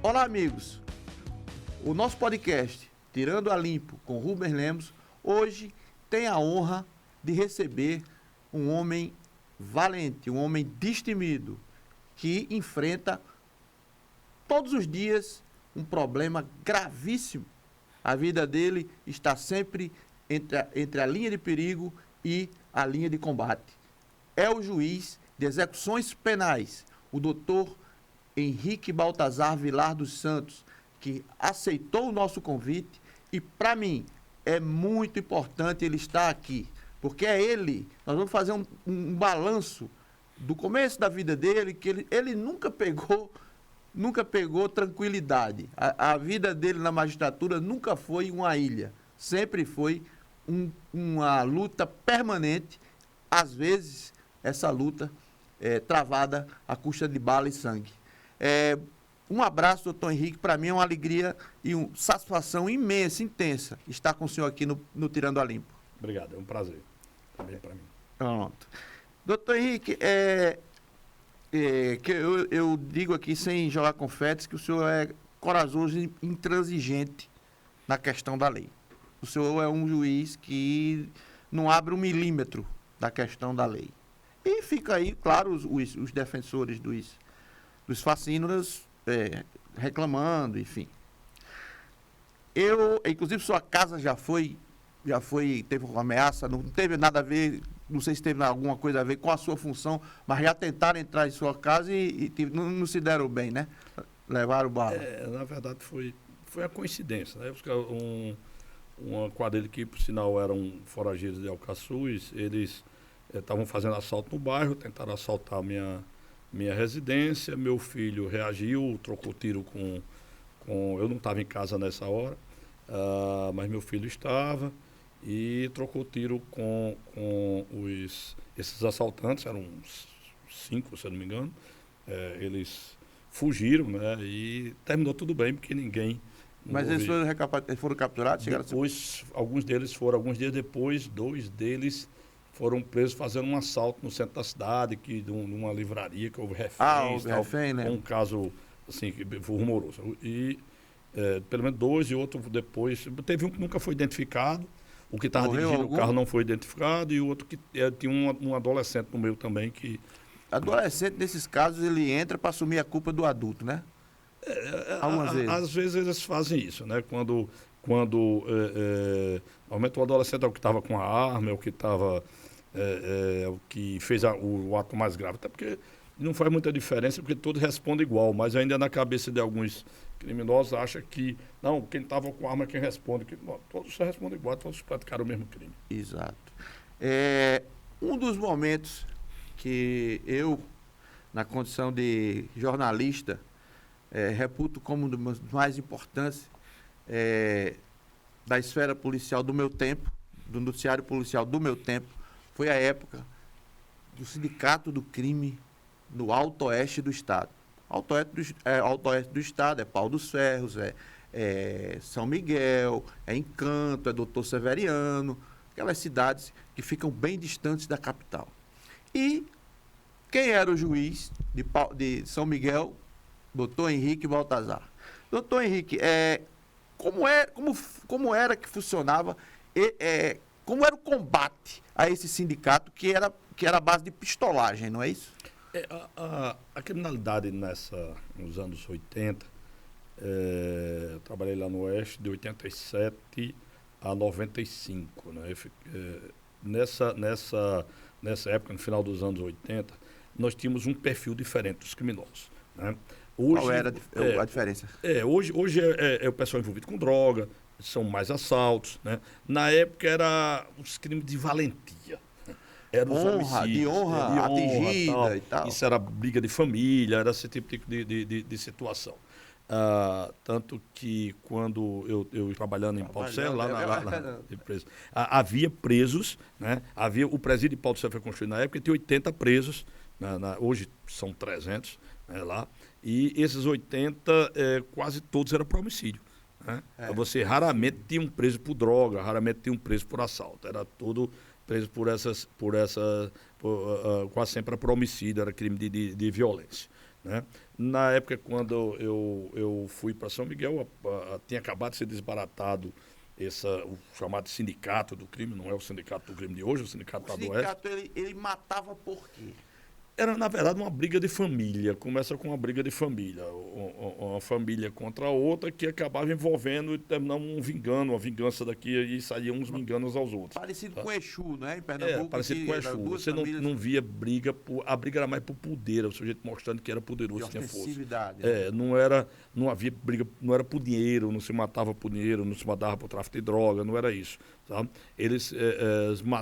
Olá, amigos. O nosso podcast, Tirando a Limpo, com Rubens Lemos, hoje tem a honra de receber um homem valente, um homem destemido, que enfrenta todos os dias um problema gravíssimo. A vida dele está sempre entre a linha de perigo e a linha de combate. É o juiz de execuções penais, o doutor Henrique Baltazar Vilar dos Santos, que aceitou o nosso convite e, para mim, é muito importante ele estar aqui, porque é ele, nós vamos fazer um balanço do começo da vida dele, que ele nunca pegou tranquilidade. A vida dele na magistratura nunca foi uma ilha, sempre foi uma luta permanente, às vezes essa luta travada à custa de bala e sangue. Um abraço, doutor Henrique, para mim é uma alegria e uma satisfação imensa, intensa, estar com o senhor aqui no Tirando a Limpo. Obrigado, é um prazer também para mim. Pronto. Doutor Henrique, que eu digo aqui sem jogar confetes que o senhor é corajoso e intransigente na questão da lei. O senhor é um juiz que não abre 1 milímetro da questão da lei. E fica aí, claro, os defensores dos fascínoras reclamando, enfim. Inclusive, sua casa já teve uma ameaça, não teve nada a ver, não sei se teve alguma coisa a ver com a sua função, mas já tentaram entrar em sua casa e não se deram bem, né? Levaram bala. Na verdade, foi a coincidência, né? Uma quadrilha que, por sinal, eram forageiros de Alcaçuz, eles estavam fazendo assalto no bairro, tentaram assaltar minha residência, meu filho reagiu, trocou tiro com eu não estava em casa nessa hora, mas meu filho estava, e trocou tiro com esses assaltantes, eram uns 5, se eu não me engano. Eles fugiram, né, e terminou tudo bem, porque ninguém... Mas eles foram capturados? Depois, alguns dias depois, 2 deis foram presos fazendo um assalto no centro da cidade, numa livraria que houve reféns. Refém, né? Um caso assim, que foi rumoroso. E pelo menos 2 e outro depois. Teve um que nunca foi identificado, o que estava dirigindo o carro não foi identificado, e o outro que tinha um adolescente no meio também que... Adolescente, nesses casos, ele entra para assumir a culpa do adulto, né? Algumas vezes. Às vezes eles fazem isso, né? Quando normalmente o adolescente é o que estava com a arma, é o que estava... o que fez o ato mais grave. Até porque não faz muita diferença, porque todos respondem igual, mas ainda na cabeça de alguns criminosos acha que, não, quem estava com a arma é quem responde. Todos respondem igual, todos praticaram o mesmo crime. Exato. Um dos momentos que eu, na condição de jornalista, reputo como um dos mais importantes da esfera policial do meu tempo, do noticiário policial do meu tempo, foi a época do Sindicato do Crime no Alto Oeste do Estado. Alto Oeste do Estado é Pau dos Ferros, São Miguel, Encanto, Doutor Severiano, aquelas cidades que ficam bem distantes da capital. E quem era o juiz de São Miguel? Doutor Henrique Baltazar. Doutor Henrique, como era que funcionava, como era o combate a esse sindicato que era a base de pistolagem, não é isso? A criminalidade nos anos 80, eu trabalhei lá no Oeste de 87 a 95. Né? Nessa época, no final dos anos 80, nós tínhamos um perfil diferente dos criminosos. Né? Hoje, qual era a diferença? Hoje é o pessoal envolvido com droga, são mais assaltos. Né? Na época, era os crimes de valentia. Era os homicídios, de honra atingida e tal. Isso era briga de família, era esse tipo de situação. Tanto que quando eu trabalhando em Pau do Ferro, lá na empresa, havia presos, né? O presídio de Pau do Ferro foi construído na época, e tinha 80 presos, hoje são 300, né, lá, e esses 80, quase todos eram por homicídio. Né? Você raramente tinha um preso por droga, raramente tinha um preso por assalto, era tudo preso quase sempre por homicídio, era crime de violência. né? Na época, quando eu fui para São Miguel, tinha acabado de ser desbaratado o chamado sindicato do crime, não é o sindicato do crime de hoje, o sindicato O do Oeste. sindicato, ele matava por quê? Era, na verdade, uma briga de família. Começa com uma briga de família. Uma família contra a outra que acabava envolvendo e terminava uma vingança daqui e saíam uns vingando uns aos outros. Parecido Tá? com Exu, né? Em Pernambuco. Parecido com a Exu. Você não via briga, a briga era mais por poder, o sujeito mostrando que era poderoso, de tinha força. ostensividade. Não havia briga, não era por dinheiro, não se matava por dinheiro, não se matava por tráfico de droga, não era isso. Tá?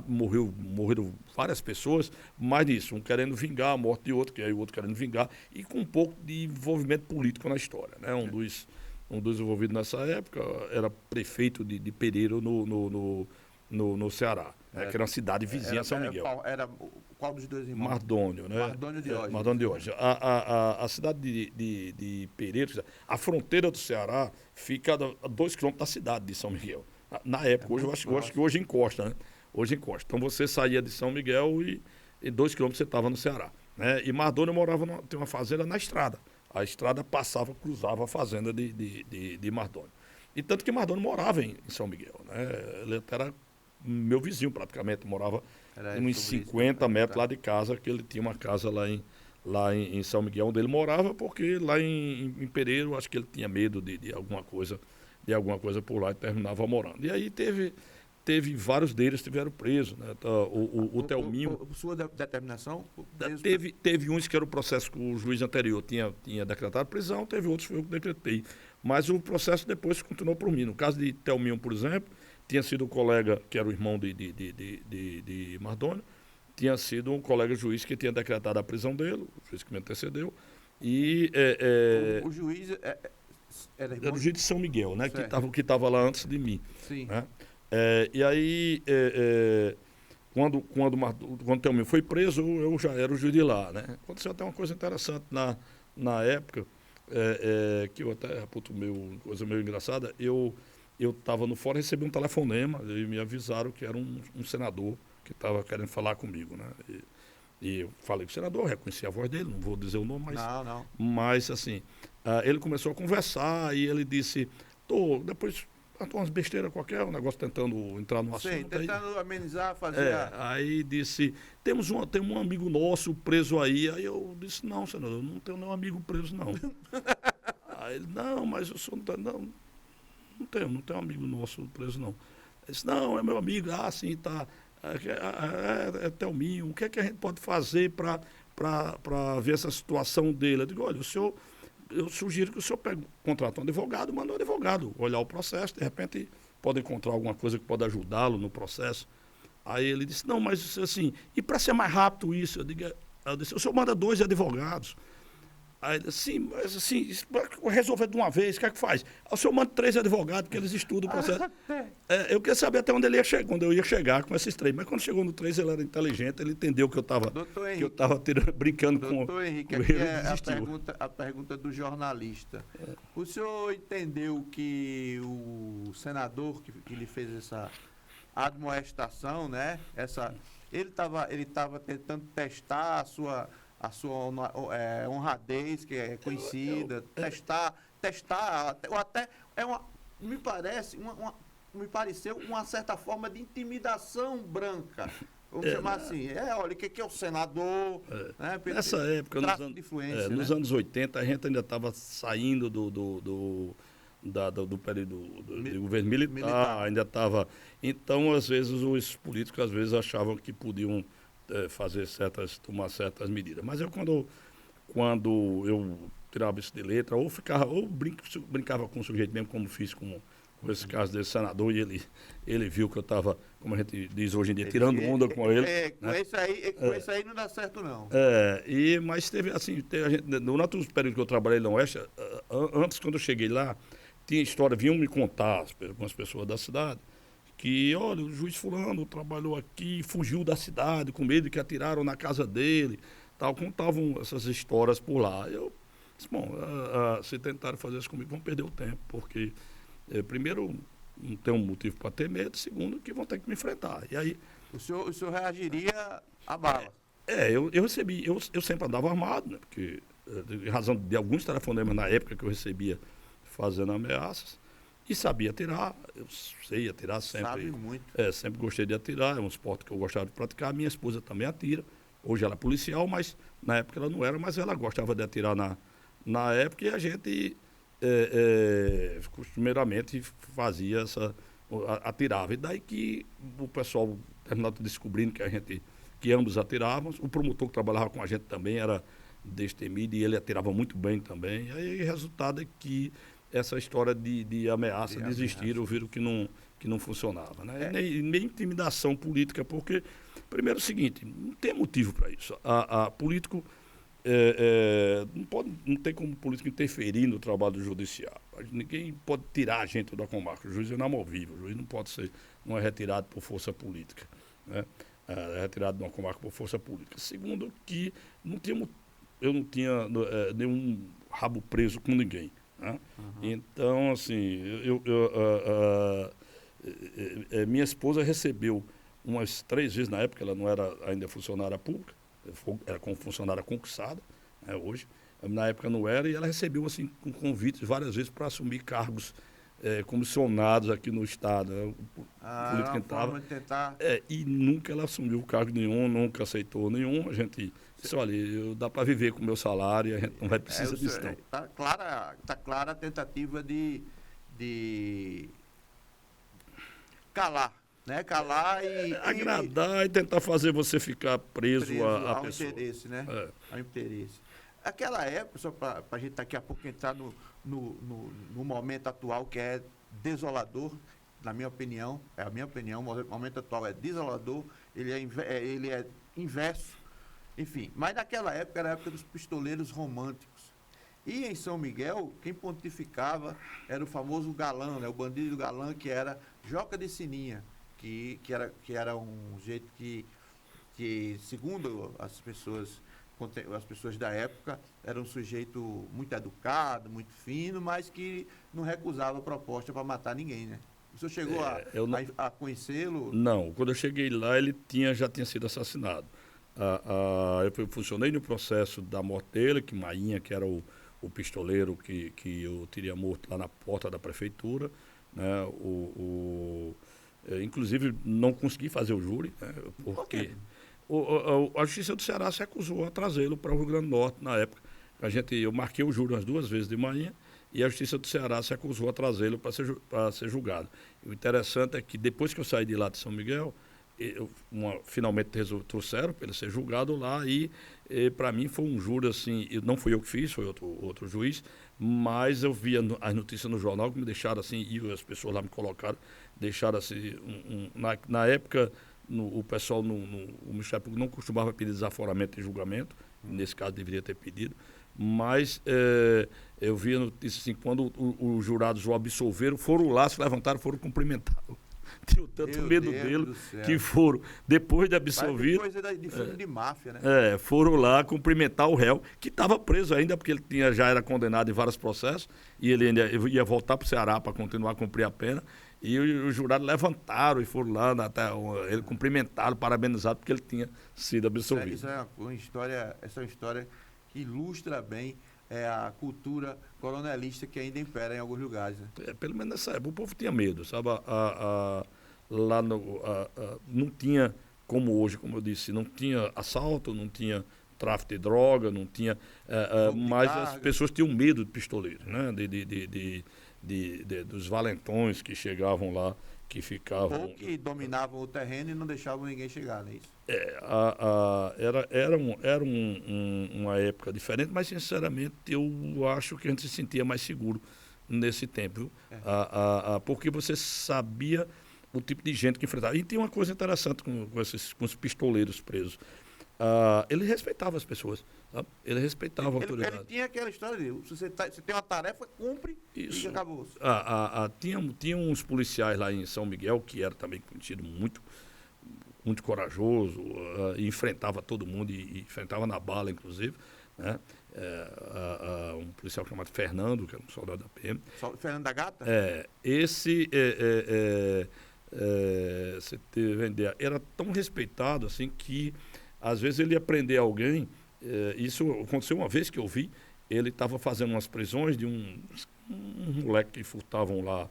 Morreram várias pessoas, mas nisso, um querendo vingar a morte de outro, que aí o outro querendo vingar, e com um pouco de envolvimento político na história. Né? Um dos envolvidos nessa época era prefeito de Pereiro no Ceará, né? Que era uma cidade vizinha a São Miguel. Qual dos dois irmãos? Mardônio, né? Mardônio de hoje. Mardônio de hoje. A cidade de Pereiro, a fronteira do Ceará fica a 2 quilômetros da cidade de São Miguel. Na época, hoje eu acho que hoje encosta, né? Hoje encosta. Então você saía de São Miguel e 2 quilômetros você estava no Ceará. Né? E Mardônio tem uma fazenda na estrada. A estrada cruzava a fazenda de Mardônio. E tanto que Mardônio morava em São Miguel. Né? Ele era meu vizinho praticamente, morava uns 50 metros lá de casa, que ele tinha uma casa lá em São Miguel, onde ele morava, porque lá em Pereiro, acho que ele tinha medo de alguma coisa por lá e terminava morando. E aí teve vários deles tiveram presos, né? O Thelminho. Por sua determinação? Teve uns que era o processo que o juiz anterior tinha decretado prisão, teve outros que eu decretei. Mas o processo depois continuou por mim. No caso de Thelminho, por exemplo, tinha sido um colega, que era o irmão de Mardônio, tinha sido um colega juiz que tinha decretado a prisão dele, o juiz que me antecedeu. E o juiz era o juiz de São Miguel, né? Que estava lá antes de mim. Sim. Né? E aí, quando o Thelminho foi preso, eu já era o juiz de lá. Né? Aconteceu até uma coisa interessante na época, que eu até reputo coisa meio engraçada. Eu estava no fórum, recebi um telefonema e me avisaram que era um senador que estava querendo falar comigo. Né? E eu falei com o senador, reconheci a voz dele, não vou dizer o nome, mas... Não. Mas, assim, ele começou a conversar e ele disse, depois... umas besteiras qualquer, um negócio tentando entrar no assunto. Sim, tentando amenizar, fazer... Aí disse, tem um amigo nosso preso aí. Aí eu disse, não, senador, eu não tenho nenhum amigo preso, não. Aí ele, não, mas o senhor não tenho um amigo nosso preso, não. Ele disse, não, é meu amigo, sim, tá. É Thelminho, o que é que a gente pode fazer para ver essa situação dele? Eu digo, olha, eu sugiro que o senhor contrate um advogado, manda um advogado olhar o processo, de repente pode encontrar alguma coisa que pode ajudá-lo no processo. Aí ele disse, não, mas assim, e para ser mais rápido isso? Eu disse, o senhor manda 2 advogados. Aí ele disse, sim, mas assim, resolver de uma vez, o que é que faz? O senhor manda 3 advogados, que eles estudam o processo. Eu queria saber até onde ele ia chegar, quando eu ia chegar com esses 3. Mas quando chegou no 3, ele era inteligente, ele entendeu que eu estava brincando com ele. Doutor Henrique, aqui é a pergunta do jornalista. O senhor entendeu que o senador que lhe fez essa admoestação, né? Ele estava tentando testar a sua honradez, que é conhecida, testar, ou até me pareceu uma certa forma de intimidação branca. Vamos chamar assim. Olha, o que é o senador? Né? Nessa época, nos anos 80, a gente ainda estava saindo do período do governo militar, ainda estava... Então, às vezes, os políticos achavam que podiam tomar certas medidas. Mas quando eu tirava isso de letra, ou brincava com o sujeito mesmo, como fiz com esse caso desse senador, e ele viu que eu estava, como a gente diz hoje em dia, tirando onda com ele. Com isso aí não dá certo, não. Mas teve durante os períodos que eu trabalhei no Oeste, antes, quando eu cheguei lá, tinha história, vinham me contar, algumas pessoas da cidade, que, olha, o juiz fulano trabalhou aqui, fugiu da cidade com medo de que atiraram na casa dele, tal, contavam essas histórias por lá. Eu disse, bom, se tentarem fazer isso comigo, vão perder o tempo, porque, primeiro, não tem um motivo para ter medo, segundo, que vão ter que me enfrentar. E aí... O senhor reagiria à bala? Eu recebi, eu sempre andava armado, né, porque em razão de alguns telefonemas na época que eu recebia fazendo ameaças, e sabia atirar, eu sei atirar sempre. Sabe muito. Sempre gostei de atirar, é um esporte que eu gostava de praticar. Minha esposa também atira. Hoje ela é policial, mas na época ela não era, mas ela gostava de atirar na época, e a gente costumeiramente fazia atirava. E daí que o pessoal terminou descobrindo que ambos atirávamos. O promotor que trabalhava com a gente também era destemido e ele atirava muito bem também. E aí o resultado é que essa história de ameaça desistiram, viram que não funcionava. Né? Nem intimidação política, porque, primeiro é o seguinte, não tem motivo para isso. Político não tem como político interferir no trabalho do judiciário. Ninguém pode tirar a gente da comarca. O juiz é inamovível. O juiz não é retirado por força política. Né? É retirado de uma comarca por força política. Segundo, que eu não tinha nenhum rabo preso com ninguém. Né? Uhum. Então, assim, minha esposa recebeu umas 3 vezes na época, ela não era ainda funcionária pública, era como funcionária concursada, né, hoje. Na época não era, e ela recebeu assim, com convites várias vezes para assumir cargos comissionados aqui no Estado. Né, político entrava, tentar... e nunca ela assumiu cargo nenhum, nunca aceitou nenhum. A gente disse, olha, dá para viver com o meu salário, e a gente não vai precisar disso, não. Está clara a tentativa de calar. Né? Calar e agradar e tentar fazer você ficar preso a pessoa. Interesse, né? Ao interesse. Aquela época, só para a gente daqui a pouco entrar no momento atual, que é desolador, na minha opinião, o momento atual é desolador, ele é inverso, enfim. Mas naquela época era a época dos pistoleiros românticos. E em São Miguel, quem pontificava era o famoso galã, né? O bandido galã, que era Joca de Sininha. Que era um jeito que, segundo as pessoas da época, era um sujeito muito educado, muito fino, mas que não recusava a proposta para matar ninguém, né? O senhor chegou a conhecê-lo? Não, quando eu cheguei lá, ele já tinha sido assassinado. Eu funcionei no processo da morte dele, que Mainha, que era o pistoleiro que eu teria morto lá na porta da prefeitura, né? Inclusive, não consegui fazer o júri, né, porque a Justiça do Ceará se acusou a trazê-lo para o Rio Grande do Norte na época. Eu marquei o júri umas 2 vezes de manhã e a Justiça do Ceará se acusou a trazê-lo para ser julgado. E o interessante é que depois que eu saí de lá de São Miguel, finalmente trouxeram para ele ser julgado lá e para mim foi um júri assim, não fui eu que fiz, foi outro juiz, mas eu via as notícias no jornal que me deixaram assim, e as pessoas lá me colocaram, deixaram assim, na época o pessoal, o Ministério Público não costumava pedir desaforamento em julgamento, nesse caso deveria ter pedido, mas eu vi a notícia assim, quando os jurados o absolveram, foram lá, se levantaram, foram cumprimentá-lo. Tinha tanto medo dele que foram, depois de absolvido. Coisa de filme de máfia, né? Foram lá cumprimentar o réu, que estava preso ainda, porque ele já era condenado em vários processos, e ele ainda ia voltar para o Ceará para continuar a cumprir a pena. E os jurados levantaram e foram lá, até ele cumprimentaram, parabenizaram, porque ele tinha sido absolvido. Isso é uma história que ilustra bem a cultura coronelista que ainda impera em alguns lugares. Né? Pelo menos nessa época o povo tinha medo, sabe? Lá não tinha, como hoje, como eu disse, não tinha assalto, não tinha tráfico de droga, não tinha... mas as pessoas tinham medo de pistoleiros, né? Dos valentões que chegavam lá, que ficavam... Ou que dominavam o terreno e não deixavam ninguém chegar, não é isso? Era uma época diferente, mas sinceramente eu acho que a gente se sentia mais seguro nesse tempo, viu? Porque você sabia o tipo de gente que enfrentava. E tem uma coisa interessante com os pistoleiros presos. Ele respeitava as pessoas, sabe? Ele respeitava a autoridade. Ele tinha aquela história de se você tem uma tarefa, cumpre. Isso. E acabou. Tinha uns policiais lá em São Miguel, que era também conhecido muito corajoso, enfrentava todo mundo e enfrentava na bala, inclusive, né? Um policial chamado Fernando, que era um soldado da PM. Fernando da Gata? Era tão respeitado assim que às vezes ele ia prender alguém Isso aconteceu uma vez que eu vi, ele estava fazendo umas prisões de um moleque que furtavam lá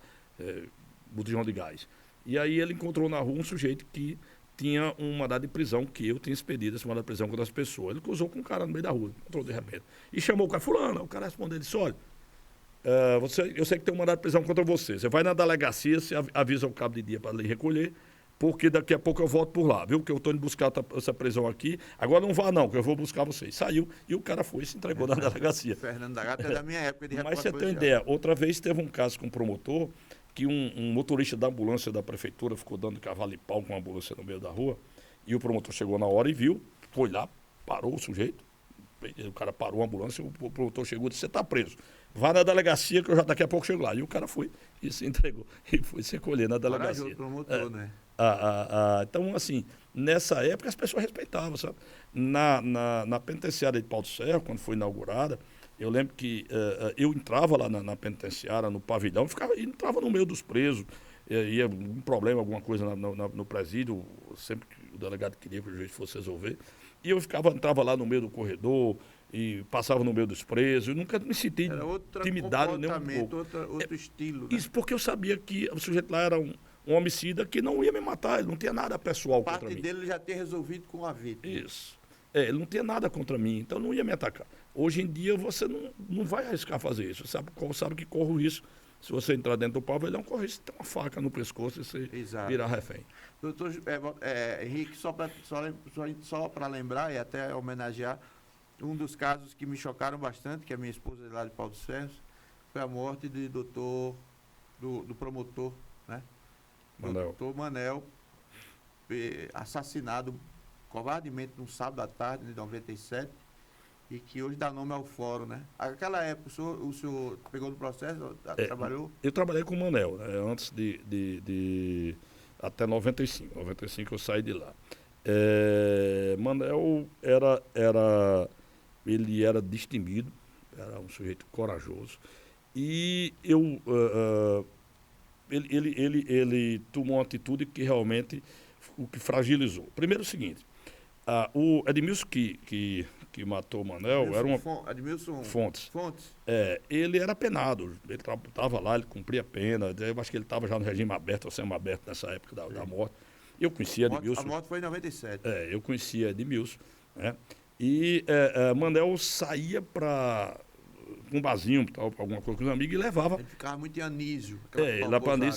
botijão de gás. E aí ele encontrou na rua um sujeito que tinha um mandado de prisão, que eu tinha expedido esse mandado de prisão contra as pessoas. Ele cruzou com um cara no meio da rua, encontrou de repente. E chamou o cara, fulano, o cara respondeu, ele disse, olha, eu sei que tem um mandado de prisão contra você. Você vai na delegacia, você avisa o cabo de dia para lhe recolher, porque daqui a pouco eu volto por lá, viu? Que eu estou indo buscar essa prisão aqui. Agora não vá não, que eu vou buscar vocês. Saiu e o cara foi e se entregou na delegacia. Fernando da Gata é da minha época de Mas você repórter tem uma policial. ideia, outra vez teve um caso com um promotor, que um motorista da ambulância da prefeitura ficou dando cavalo e pau com a ambulância no meio da rua, e o promotor chegou na hora e viu, foi lá, parou o sujeito, o cara parou a ambulância, o promotor chegou e disse, você está preso. Vá na delegacia que eu já daqui a pouco chego lá. E o cara foi e se entregou e foi se recolher na delegacia. Corajoso promotor, né? Então, assim, nessa época as pessoas respeitavam, sabe? Na penitenciária de Pau do Serra, quando foi inaugurada, eu lembro que eu entrava lá na penitenciária, no pavilhão, entrava no meio dos presos, ia um problema, alguma coisa no presídio, sempre que o delegado queria que o juiz fosse resolver, e eu entrava lá no meio do corredor, e passava no meio dos presos, eu nunca me senti intimidado nem um pouco. Outro estilo, né? Isso porque eu sabia que o sujeito lá era um homicida que não ia me matar, ele não tinha nada pessoal contra mim. Parte dele já ter resolvido com a vítima. Isso. Ele não tinha nada contra mim, então não ia me atacar. Hoje em dia você não vai arriscar fazer isso. Sabe que corre o risco. Se você entrar dentro do pavilhão, corre risco de ter uma faca no pescoço e você virar refém. Doutor Henrique, só para lembrar e até homenagear, um dos casos que me chocaram bastante, que a minha esposa lá de Pau do Serra, foi a morte do promotor, né? Doutor Manel, assassinado covardemente num sábado à tarde de 97, e que hoje dá nome ao fórum, né? Naquela época, o senhor pegou no processo, trabalhou? Eu trabalhei com o Manel, né? Antes até 95. 95 eu saí de lá. Manel ele era destemido, era um sujeito corajoso, e ele tomou uma atitude que realmente o que fragilizou. Primeiro o seguinte, o Edmilson que matou o Manel era Edmilson Fontes. Ele era penado, ele estava lá, ele cumpria a pena, eu acho que ele estava já no regime aberto, ou semi-aberto nessa época da morte. Eu conhecia Edmilson. A morte foi em 97. Eu conhecia Edmilson, né? E Manel saía para um barzinho, alguma coisa com os amigos, e levava. Ele ficava muito em Anísio.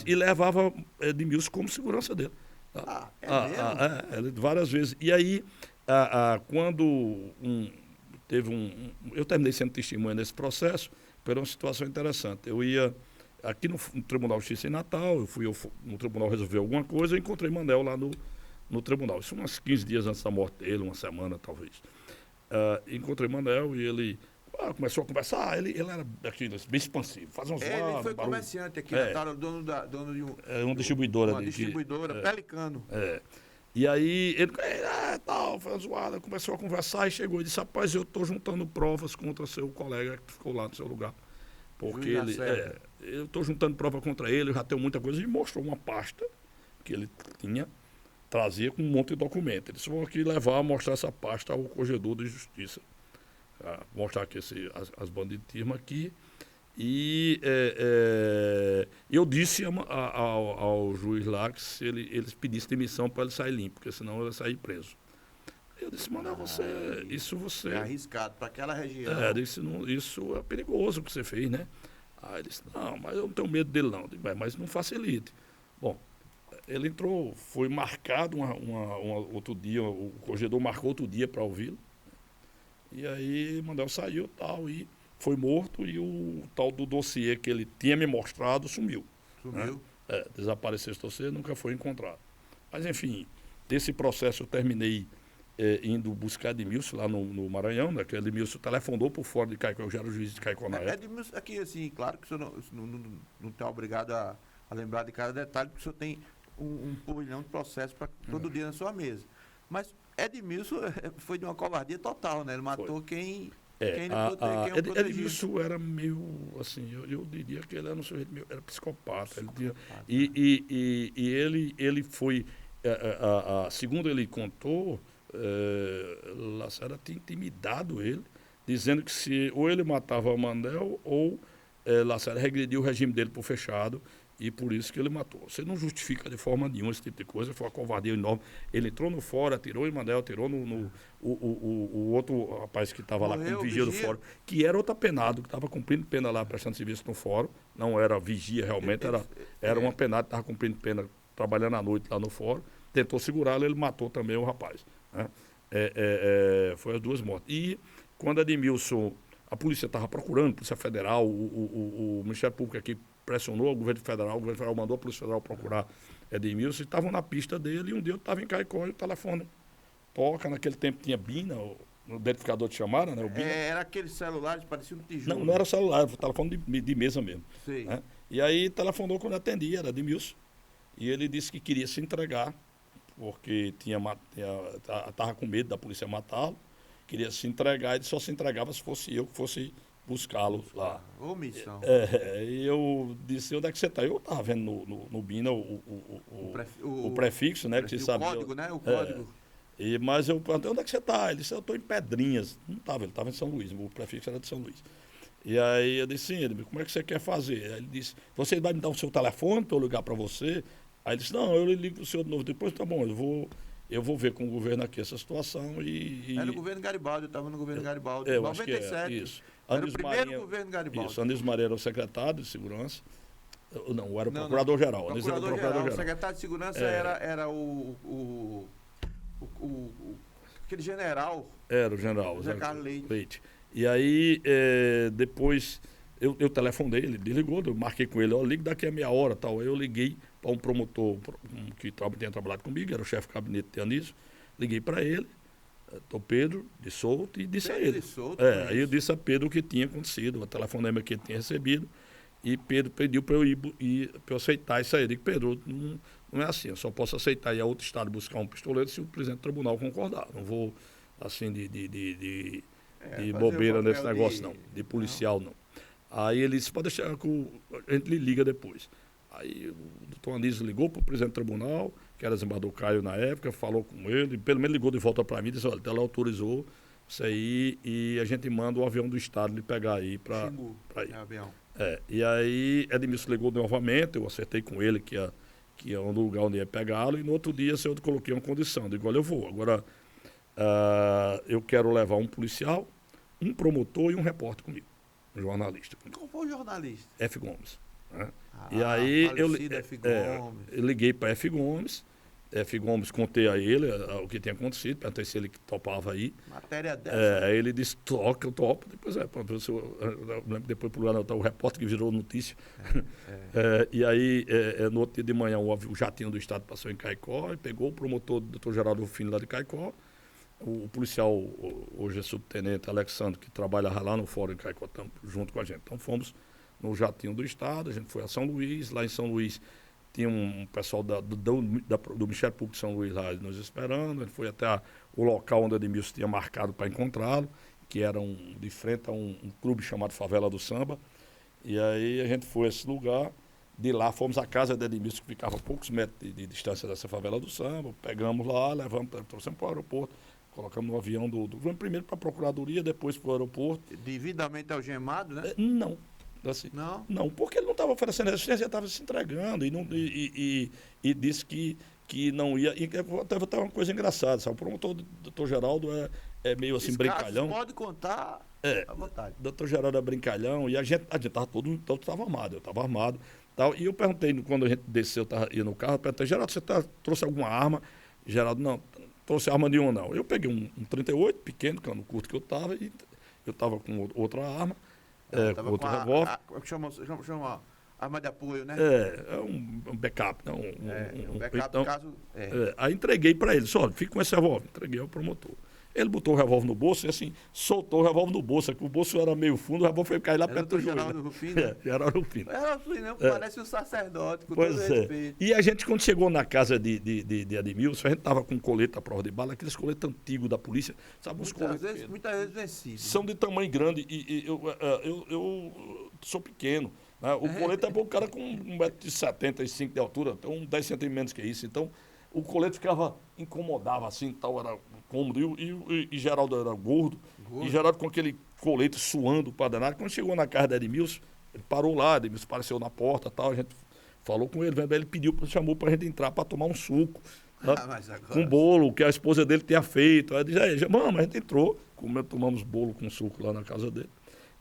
E levava Edmilson como segurança dele. Mesmo? Várias vezes. E aí, quando eu terminei sendo testemunha nesse processo, por uma situação interessante. Eu ia aqui no Tribunal de Justiça em Natal, eu fui no tribunal resolver alguma coisa, eu encontrei Manel lá no tribunal. Isso uns 15 dias antes da morte dele, uma semana talvez. Encontrei Manel e ele começou a conversar. Ele era aquilo, bem expansivo, fazia uns ele foi comerciante aqui, dono de uma distribuidora. Uma distribuidora, Pelicano. E aí ele foi uma zoada, começou a conversar e chegou e disse, rapaz, eu estou juntando provas contra seu colega que ficou lá no seu lugar. Porque eu estou juntando prova contra ele, eu já tenho muita coisa. E mostrou uma pasta que ele trazia com um monte de documento. Eles vão aqui mostrar essa pasta ao Corregedor de Justiça. Mostrar aqui as banditismo aqui. E eu disse ao juiz lá que se eles pedissem demissão para ele sair limpo, porque senão ele ia sair preso. Eu disse, Manel, você... É arriscado para aquela região. Isso é perigoso o que você fez, né? Aí ele disse, não, mas eu não tenho medo dele não. Eu digo, mas não facilite. Bom, ele entrou, foi marcado outro dia, o corregedor marcou outro dia para ouvi-lo. E aí Manel saiu e foi morto, e o tal do dossiê que ele tinha me mostrado sumiu. Sumiu? Né? Desapareceu esse dossiê, nunca foi encontrado. Mas, enfim, desse processo eu terminei indo buscar Edmilson lá no Maranhão, né? Que Edmilson telefonou por fora de Caicó, eu já era o juiz de Caicó na época. Edmilson, aqui, assim, claro que o senhor não está obrigado a lembrar de cada detalhe, porque o senhor tem um porrilhão de processos todo dia na sua mesa. Mas Edmilson foi de uma covardia total, né? Ele matou quem o protegia. Edmilson era meio, assim, eu diria que ele era um sujeito meio, era psicopata. Ele foi, segundo ele contou, Lacerda tinha intimidado ele, dizendo que se ou ele matava Manel ou Lacerda regrediu o regime dele por fechado e por isso que ele matou. Você não justifica de forma nenhuma esse tipo de coisa, foi uma covardia enorme. Ele entrou no fórum, atirou em Manel, atirou o outro rapaz que estava lá como vigia do fórum, que era outro penado, que estava cumprindo pena lá, prestando serviço no fórum, não era vigia realmente, era uma penada que estava cumprindo pena, trabalhando à noite lá no fórum, tentou segurá-lo, ele matou também o rapaz. Né? Foi as duas mortes. E quando Edmilson, a polícia estava procurando, a Polícia Federal, o Ministério Público aqui pressionou o governo federal mandou a Polícia Federal procurar Edmilson, e estavam na pista dele, e um dia eu estava em Caicó e o telefone toca, naquele tempo tinha Bina, o identificador de chamada, né? O Bina. Era aqueles celulares, parecia um tijolo. Não era celular, era telefone de mesa mesmo. Sim. Né? E aí telefonou quando atendia, era Edmilson, e ele disse que queria se entregar, porque estava com medo da polícia matá-lo, queria se entregar, ele só se entregava se fosse eu que fosse buscá-lo lá. Omissão. E eu disse, onde é que você está? Eu estava vendo no Bina o prefixo, né? Que você sabia. O código, né? O código. Mas eu perguntei, onde é que você está? Ele disse, eu estou em Pedrinhas. Não estava, ele estava em São Luís, o prefixo era de São Luís. E aí eu disse, sim, ele, como é que você quer fazer? Aí ele disse, você vai me dar o seu telefone para eu ligar para você? Aí ele disse, não, eu ligo para o senhor de novo. Depois, tá bom, eu vou ver com o governo aqui essa situação Era no governo Garibaldi, eu estava no governo Garibaldi, em 97. Isso. Era o primeiro governo Garibaldi. Isso, Anísio Maria era o secretário de segurança. Não, era o procurador-geral. O secretário de segurança era aquele general. Era o general. José Carlos Leite. E aí, depois, eu telefonei, ele desligou, eu marquei com ele, ligue daqui a meia hora, tal. Aí eu liguei para um promotor que tinha trabalhado comigo, era o chefe de gabinete de Anísio, liguei para ele, Pedro de Souto, e disse a ele. Aí eu disse a Pedro o que tinha acontecido, o telefonema que ele tinha recebido, e Pedro pediu para eu ir para eu aceitar isso aí. Eu digo, Pedro, não é assim, eu só posso aceitar ir a outro estado buscar um pistoleiro se o presidente do tribunal concordar. Não vou, assim, de bobeira nesse negócio, não. De policial, não. Aí ele disse, pode deixar que a gente lhe liga depois. Aí o doutor Anísio ligou para o presidente do tribunal, que era desembargador Caio na época, falou com ele, pelo menos ligou de volta para mim e disse, olha, ela autorizou isso aí e a gente manda o avião do estado lhe pegar aí para ir. E aí Edmilson ligou novamente, eu acertei com ele que ia no lugar onde ia pegá-lo, e no outro dia eu coloquei uma condição, digo, olha, eu vou. Agora, eu quero levar um policial, um promotor e um repórter comigo, um jornalista. Qual foi o jornalista? F. Gomes. Né? E aí eu liguei para F. Gomes. F. Gomes, contei a ele o que tinha acontecido, perguntei se ele topava aí. Matéria dessa. Aí ele disse, eu topo. Depois depois por lá o repórter que virou notícia. E aí, no outro dia de manhã, o jatinho do Estado passou em Caicó e pegou o promotor, o doutor Geraldo Rufino, lá de Caicó. O policial, hoje é subtenente Alexandre, que trabalha lá no Fórum em Caicó, junto com a gente. Então fomos no jatinho do Estado, a gente foi a São Luís, lá em São Luís tinha um pessoal do Ministério Público de São Luís lá nos esperando, a gente foi até o local onde o Edmilson tinha marcado para encontrá-lo, que era de frente a um clube chamado Favela do Samba, e aí a gente foi a esse lugar, de lá fomos à casa de Edmilson, que ficava a poucos metros de distância dessa Favela do Samba, pegamos lá, trouxemos para o aeroporto, colocamos no avião vamos primeiro para a Procuradoria, depois para o aeroporto. Devidamente algemado, né? Não. Assim, não, porque ele não estava oferecendo resistência, ele estava se entregando e disse que não ia. E teve uma coisa engraçada, sabe? O promotor do doutor Geraldo é meio assim, brincalhão. Pode contar à vontade. O doutor Geraldo é brincalhão e a gente estava todo estava armado, eu estava armado. Tal, e eu perguntei, quando a gente desceu, ia no carro, eu perguntei, Geraldo, você trouxe alguma arma? Geraldo, não trouxe arma nenhuma, não. Eu peguei um 38 pequeno, que era no curto que eu estava, e eu estava com outra arma. Outro revólver. Chama arma de apoio, né? Um backup. Não, um backup, então, caso... Aí entreguei para ele, só, fica com esse revólver. Entreguei ao promotor. Ele botou o revólver no bolso e assim, soltou o revólver no bolso, que o bolso era meio fundo, o revólver foi cair lá perto do joelho. Geraldo Rufino? Geraldo Rufino. Parece um sacerdote, com todo respeito. E a gente, quando chegou na casa de Edmilson, a gente estava com um colete à prova de bala, aqueles coletes antigos da polícia, sabe, uns coletes... Muitas vezes vencidos. São de tamanho grande e eu sou pequeno. Né? O colete é para o cara com 1,75 m de altura, então 10 centímetros menos que isso. Então, o colete incomodava assim, tal, era cômodo. E Geraldo era gordo. E Geraldo com aquele colete suando para danado. Quando chegou na casa da Edmilson, ele parou lá, Edmilson apareceu na porta e tal. A gente falou com ele, ele pediu, chamou para a gente entrar para tomar um suco. Com bolo, que a esposa dele tinha feito. Aí eu disse, mano, a gente entrou, tomamos bolo com suco lá na casa dele.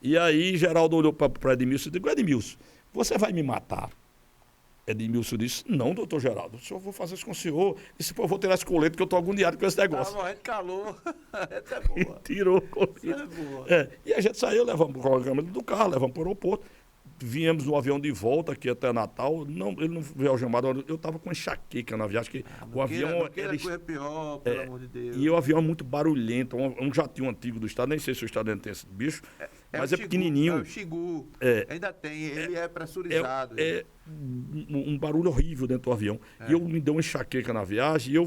E aí Geraldo olhou para Edmilson e disse, Edmilson, você vai me matar? Edmilson disse, não, doutor Geraldo, eu vou fazer isso com o senhor. Disse, pô, eu vou tirar esse colete que eu estou agoniado com esse negócio. Tá morrendo de calor. Essa é boa. E tirou o colete. Essa é boa. E a gente saiu, levamos o câmera do carro, levamos para o aeroporto. Viemos no avião de volta aqui até Natal. Não, ele não veio algemado, eu estava com enxaqueca na viagem. Que o avião era coisa pior, pelo amor de Deus. E o avião é muito barulhento, um jatinho antigo do estado, nem sei se o estado ainda tem esse bicho, mas é pequenininho. É o Xigu, ainda tem, ele é pressurizado. É um barulho horrível dentro do avião. E eu me dei uma enxaqueca na viagem, e eu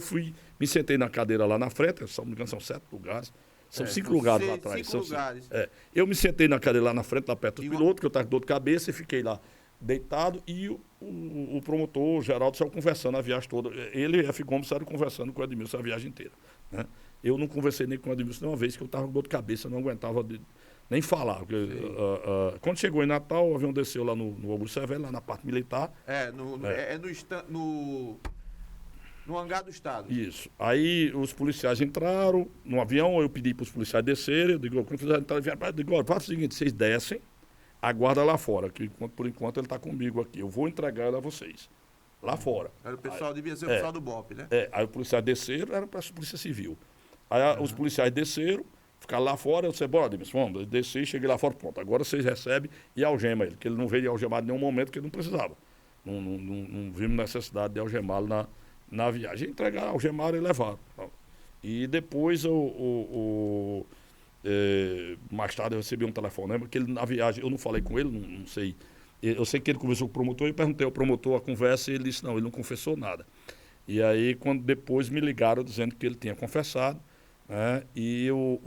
me sentei na cadeira lá na frente, se não me engano, são 7 lugares. São 5 lugares lá atrás. 5 lugares. Eu me sentei na cadeira lá na frente, lá perto do piloto, que eu estava com dor de cabeça, e fiquei lá deitado, e o promotor, o Geraldo, saiu conversando a viagem toda. Ele e a F. Gomes saíram conversando com o Edmilson a viagem inteira. Né? Eu não conversei nem com o Edmilson uma vez, que eu estava com dor de cabeça, não aguentava nem falar. Porque, quando chegou em Natal, o avião desceu lá no Augusto Severo, lá na parte militar. No hangar do Estado. Isso. Aí os policiais entraram no avião, eu pedi para os policiais descerem, eu digo, quando eles entraram, eu digo, faça o seguinte, vocês descem, aguarda lá fora, que por enquanto ele está comigo aqui. Eu vou entregar ele a vocês. Lá fora. Era o pessoal, devia ser o pessoal do BOP, né? Aí os policiais desceram, era para a Polícia Civil. Aí os policiais desceram, ficaram lá fora, eu disse, bora, Edmilson, vamos, eu desci, cheguei lá fora, pronto. Agora vocês recebem e algema ele, que ele não veio algemado em nenhum momento, que ele não precisava. Não vimos necessidade de algemá-lo na viagem. Entregaram, algemaram e levaram. E depois, mais tarde, eu recebi um telefonema, que ele, na viagem, eu não falei com ele, não sei. Eu sei que ele conversou com o promotor, eu perguntei ao promotor a conversa e ele disse, não, ele não confessou nada. E aí, quando depois me ligaram dizendo que ele tinha confessado, né, e eu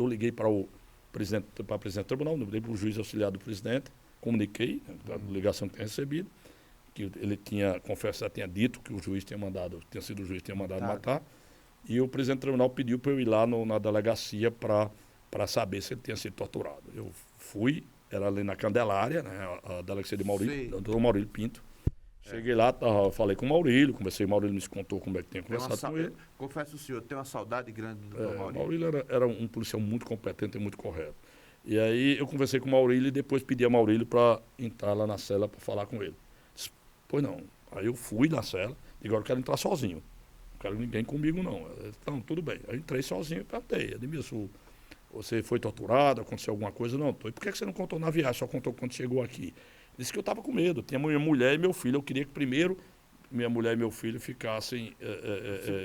liguei para o presidente do tribunal, liguei para o juiz auxiliar do presidente, comuniquei, né, da ligação que tinha recebido, que ele tinha confessado, tinha dito que o juiz tinha sido o juiz que tinha mandado matar, e o presidente do tribunal pediu para eu ir lá na delegacia para saber se ele tinha sido torturado. Eu fui, era ali na Candelária, né, a delegacia de Maurílio, doutor Maurílio Pinto. Cheguei lá, falei com o Maurílio, conversei, o Maurílio me contou como é que tinha conversado com ele. Confesso ao senhor, tem uma saudade grande do doutor Maurílio. Maurílio era um policial muito competente e muito correto. E aí eu conversei com o Maurílio e depois pedi a Maurílio para entrar lá na cela para falar com ele. Pois não. Aí eu fui na cela, e agora eu quero entrar sozinho. Não quero ninguém comigo, não. Então, tudo bem. Aí eu entrei sozinho e perguntei, Edmilson, você foi torturado, aconteceu alguma coisa? Não, tô. E por que você não contou na viagem, só contou quando chegou aqui? Disse que eu estava com medo. Tinha minha mulher e meu filho. Eu queria que primeiro minha mulher e meu filho ficassem...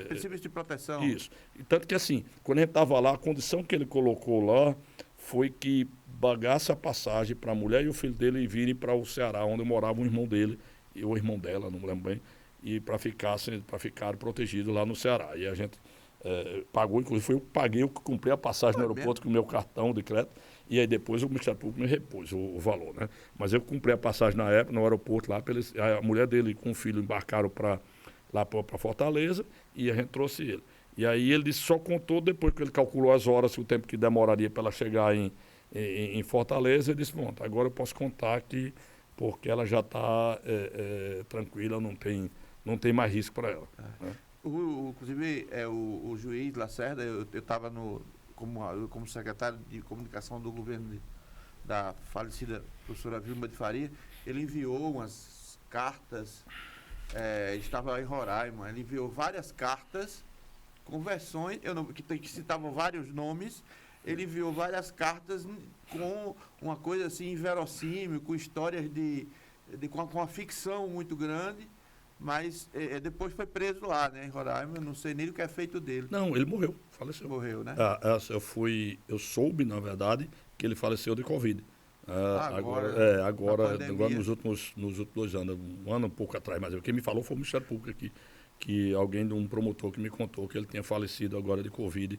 princípios de proteção. Isso. E tanto que assim, quando a gente estava lá, a condição que ele colocou lá foi que bagasse a passagem para a mulher e o filho dele virem para o Ceará, onde morava um irmão dele, e o irmão dela, não me lembro bem, e para ficar protegido lá no Ceará. E a gente pagou, inclusive eu paguei, eu comprei a passagem no aeroporto com o meu cartão de crédito, e aí depois o Ministério Público me repôs o valor, né? Mas eu comprei a passagem na época, no aeroporto lá, a mulher dele com o filho embarcaram lá para Fortaleza, e a gente trouxe ele. E aí ele só contou depois que ele calculou as horas, o tempo que demoraria para ela chegar em Fortaleza, ele disse, bom, agora eu posso contar que porque ela já está tranquila, não tem mais risco para ela. Né? Inclusive, o juiz Lacerda, eu estava como secretário de comunicação do governo da falecida professora Vilma de Faria, ele enviou umas cartas, estava em Roraima, ele enviou várias cartas com versões, que citavam vários nomes. Ele enviou várias cartas com uma coisa assim inverossímil, com histórias com uma ficção muito grande, mas depois foi preso lá, né, em Roraima. Eu não sei nem o que é feito dele. Não, ele morreu, faleceu. Morreu, né? Eu soube, na verdade, que ele faleceu de Covid. Agora nos últimos 2 anos, um ano um pouco atrás, mas quem me falou foi o Ministério Público aqui, que um promotor que me contou que ele tinha falecido agora de Covid.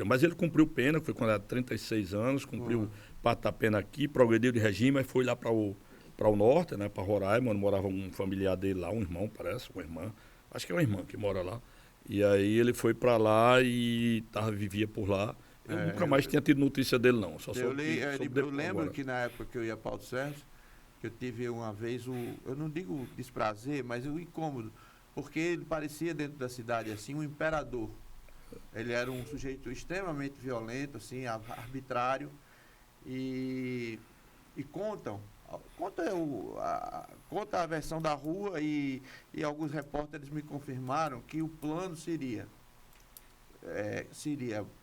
Mas ele cumpriu pena, foi quando era 36 anos, cumpriu parte da pena aqui, progrediu de regime, mas foi lá para o norte, né, para Roraima, onde morava um familiar dele lá, um irmão, parece, uma irmã, acho que é uma irmã que mora lá. E aí ele foi para lá e vivia por lá. Eu nunca mais tinha tido notícia dele, não. Eu lembro que na época que eu ia para Paulo Sérgio, que eu tive uma vez eu não digo desprazer, mas o incômodo, porque ele parecia dentro da cidade assim um imperador. Ele era um sujeito extremamente violento, assim, arbitrário, e conta a versão da rua e alguns repórteres me confirmaram que o plano seria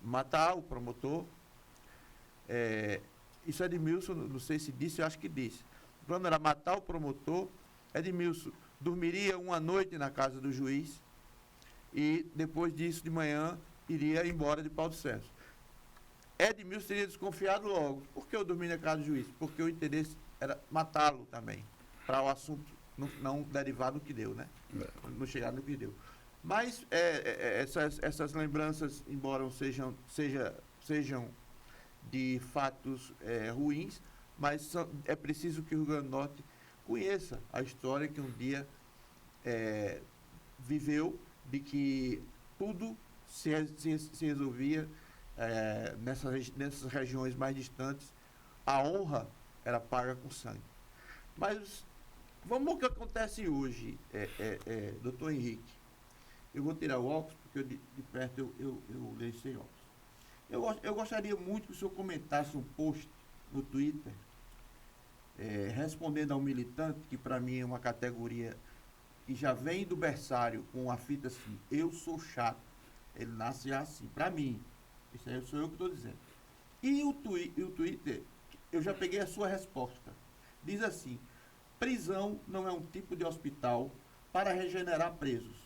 matar o promotor. Isso Edmilson, não sei se disse, eu acho que disse. O plano era matar o promotor. Edmilson dormiria uma noite na casa do juiz e depois disso, de manhã, iria embora de Paulo Sérgio. Edmilson teria desconfiado logo. Por que eu dormi na casa do juiz? Porque o interesse era matá-lo também, para o assunto não derivar do que deu, né? Não chegar no que deu. Mas essas lembranças, embora sejam de fatos ruins, mas é preciso que o Rio Grande do Norte conheça a história que um dia viveu, de que tudo se resolvia nessas regiões mais distantes. A honra era paga com sangue. Mas vamos ao que acontece hoje, doutor Henrique. Eu vou tirar o óculos, porque de perto eu leio sem óculos. Eu gostaria muito que o senhor comentasse um post no Twitter, respondendo ao militante, que para mim é uma categoria que já vem do berçário com a fita assim: eu sou chato. Ele nasce já assim, para mim. Isso aí sou eu que estou dizendo. E o Twitter, eu já peguei a sua resposta. Diz assim: prisão não é um tipo de hospital para regenerar presos.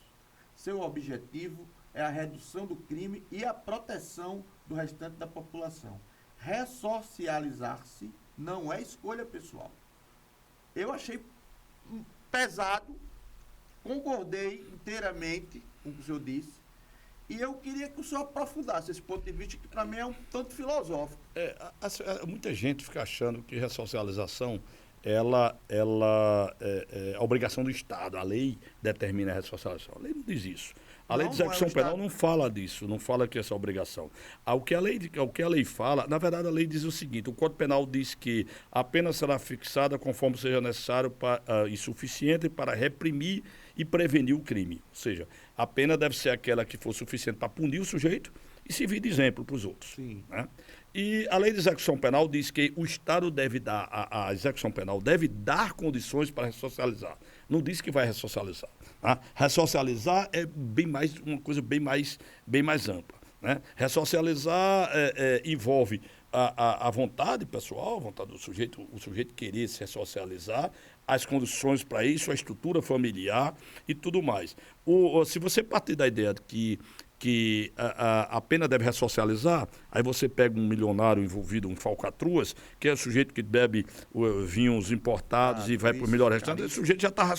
Seu objetivo é a redução do crime e a proteção do restante da população. Ressocializar-se não é escolha pessoal. Eu achei pesado, concordei inteiramente com o que o senhor disse, e eu queria que o senhor aprofundasse esse ponto de vista, que para mim é um tanto filosófico. Muita gente fica achando que ressocialização é a obrigação do Estado. A lei determina a ressocialização. A lei não diz isso. A lei de execução penal não fala disso, não fala que essa é a obrigação. O que a lei fala, na verdade a lei diz o seguinte: o Código Penal diz que a pena será fixada conforme seja necessário e suficiente para reprimir e prevenir o crime. Ou seja, a pena deve ser aquela que for suficiente para punir o sujeito e servir de exemplo para os outros. Sim. Né? E a lei de execução penal diz que o Estado deve dar, a execução penal deve dar condições para ressocializar. Não diz que vai ressocializar. Tá? Ressocializar é uma coisa bem mais ampla. Né? Ressocializar envolve a vontade pessoal, a vontade do sujeito, o sujeito querer se ressocializar, as condições para isso, a estrutura familiar e tudo mais. Se você partir da ideia de que a pena deve ressocializar, aí você pega um milionário envolvido, um falcatruas, que é o sujeito que bebe vinhos importados e vai para o melhor restaurante, esse sujeito já está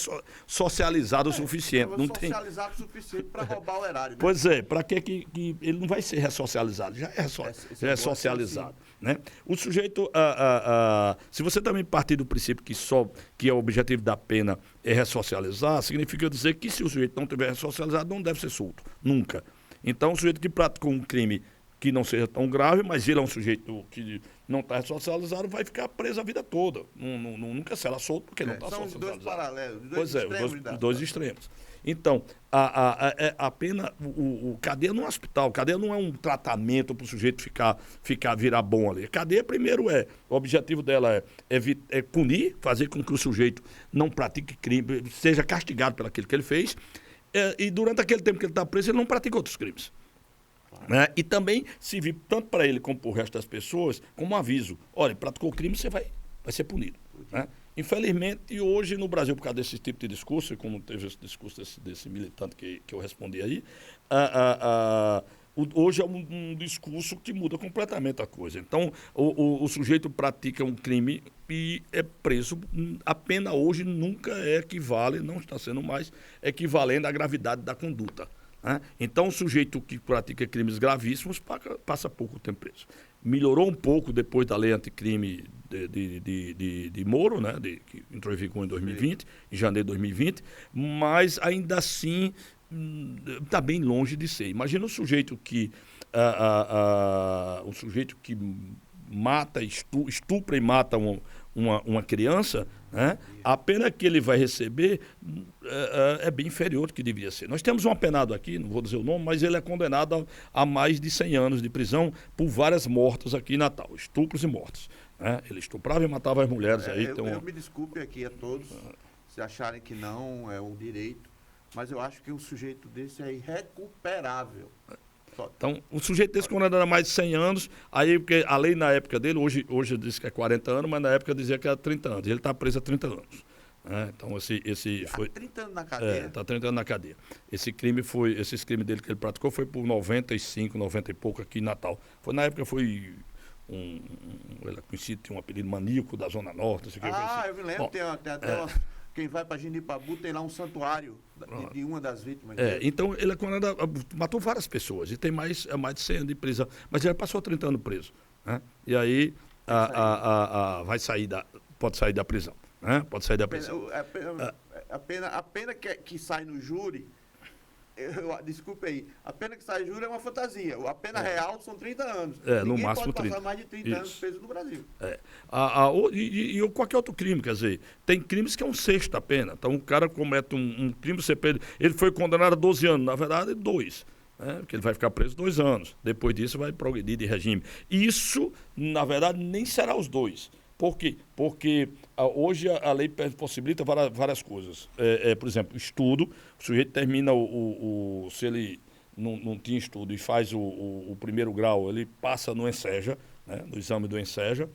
socializado o suficiente. Não tem socializado o suficiente para roubar o erário. Né? Pois é, para que ele não vai ser ressocializado, já é socializado. Né? O sujeito, se você também partir do princípio que é o objetivo da pena é ressocializar, significa dizer que se o sujeito não tiver ressocializado, não deve ser solto, nunca. Então, o sujeito que praticou um crime que não seja tão grave, mas ele é um sujeito que não está ressocializado, vai ficar preso a vida toda. Nunca será solto porque não está socializado. São os dois paralelos, os dois extremos. Então, a pena, cadeia não é um hospital, cadeia não é um tratamento para o sujeito virar bom ali. A cadeia, primeiro, o objetivo dela é punir, fazer com que o sujeito não pratique crime, seja castigado pelo aquilo que ele fez, e durante aquele tempo que ele está preso, ele não pratica outros crimes. Né? E também servir tanto para ele como para o resto das pessoas como um aviso: olha, praticou crime, você vai ser punido. Né? Infelizmente, hoje no Brasil, por causa desse tipo de discurso, e como teve esse discurso desse militante que eu respondi aí, hoje é um discurso que muda completamente a coisa. Então, o sujeito pratica um crime e é preso. A pena hoje nunca equivale, não está sendo mais equivalente à gravidade da conduta. Né? Então, o sujeito que pratica crimes gravíssimos passa pouco tempo preso. Melhorou um pouco depois da lei anticrime de Moro, né, que entrou em vigor em 2020, em janeiro de 2020, mas ainda assim está bem longe de ser. Imagina um sujeito que mata, estupra e mata uma criança, né? A pena que ele vai receber é bem inferior do que deveria ser. Nós temos um apenado aqui, não vou dizer o nome, mas ele é condenado a mais de 100 anos de prisão por várias mortes aqui em Natal, estupros e mortes. Né? Ele estuprava e matava as mulheres. Eu me desculpe aqui a todos, se acharem que não é um direito, mas eu acho que um sujeito desse é irrecuperável. Então, o sujeito desse condenado a mais de 100 anos, aí, porque a lei na época dele, hoje diz que é 40 anos, mas na época dizia que era 30 anos. Ele está preso há 30 anos. Né? Então, esse foi... 30 anos na cadeia? Está 30 anos na cadeia. Esses crimes dele que ele praticou foi por 95, 90 e pouco aqui em Natal. Na época foi... ele é conhecido, tem um apelido maníaco da Zona Norte. Eu me lembro, tem até quem vai para Genipabu tem lá um santuário de uma das vítimas. Então ele é condenado, matou várias pessoas e tem mais de 100 anos de prisão. Mas ele passou 30 anos preso. Né? E aí pode sair da prisão. Né? Pode sair da prisão. A pena que sai no júri, desculpe aí, a pena que sai no júri é uma fantasia. A pena real são 30 anos. No máximo pode 30. passar mais de 30 anos preso no Brasil. E qualquer outro crime, quer dizer, tem crimes que é um sexto da pena. Então o cara comete um crime, ele foi condenado a 12 anos, na verdade 2. Porque ele vai ficar preso 2 anos. Depois disso vai progredir de regime. Isso, na verdade, nem será os 2. Por quê? Porque hoje a lei possibilita várias coisas. Por exemplo, estudo, o sujeito termina se ele não tinha estudo e faz o primeiro grau, ele passa no ENSEJA, né, no exame do ENSEJA,